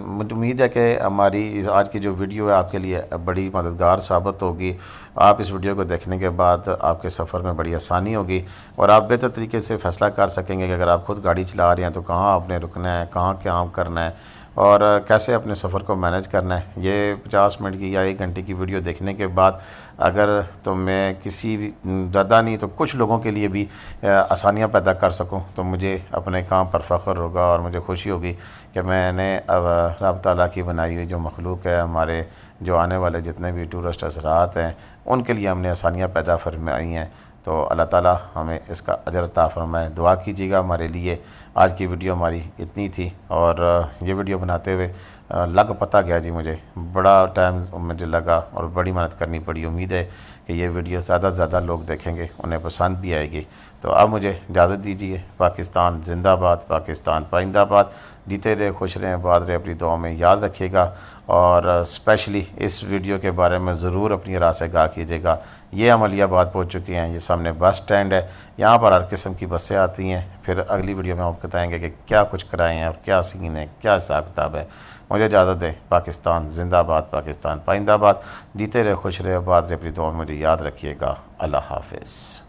मुझे उम्मीद है कि हमारी आज की जो वीडियो है आपके लिए बड़ी मददगार साबित होगी। आप इस वीडियो को देखने के बाद आपके सफ़र में बड़ी आसानी होगी और आप बेहतर तरीके से फ़ैसला कर सकेंगे कि अगर आप खुद गाड़ी चला रहे हैं तो कहाँ आपने रुकना है, कहाँ क्या करना है और कैसे अपने सफ़र को मैनेज करना है। ये 50 मिनट की या 1 घंटे की वीडियो देखने के बाद अगर तो मैं किसी भी ज़्यादा नहीं तो कुछ लोगों के लिए भी आसानियाँ पैदा कर सकूं तो मुझे अपने काम पर फ़ख्र होगा और मुझे खुशी होगी कि मैंने अब रब ताला की बनाई हुई जो मखलूक है, हमारे जो आने वाले जितने भी टूरिस्ट हज़रात हैं उनके लिए हमने आसानियाँ पैदा फरमाई हैं। तो अल्लाह ताला हमें इसका अजर अता फरमाए। दुआ कीजिएगा हमारे लिए। आज की वीडियो हमारी इतनी थी और ये वीडियो बनाते हुए लग पता गया जी, मुझे बड़ा टाइम मुझे लगा और बड़ी मेहनत करनी पड़ी। उम्मीद है कि ये वीडियो ज़्यादा से ज़्यादा लोग देखेंगे, उन्हें पसंद भी आएगी। तो अब मुझे इजाज़त दीजिए। पाकिस्तान जिंदाबाद, पाकिस्तान पाइंदाबाद। जीते रहे, खुश रहें, आबाद रहे, अपनी दुआ में याद रखिएगा और स्पेशली इस वीडियो के बारे में ज़रूर अपनी राय से आगाह कीजिएगा। ये हम अलियाबाद पहुँच चुके हैं, ये सामने बस स्टैंड है, यहाँ पर हर किस्म की बसें आती हैं। फिर अगली वीडियो में आपको बताएंगे कि क्या कुछ कराए हैं और क्या सीन है, क्या हिसाब किताब है। मुझे इजाज़त दें। पाकिस्तान जिंदाबाद, पाकिस्तान पाइंदाबाद। जीते रहे, खुश रहे, आबाद रहे, अपनी दुआ में मुझे याद रखिएगा। अल्लाह हाफ़िज़।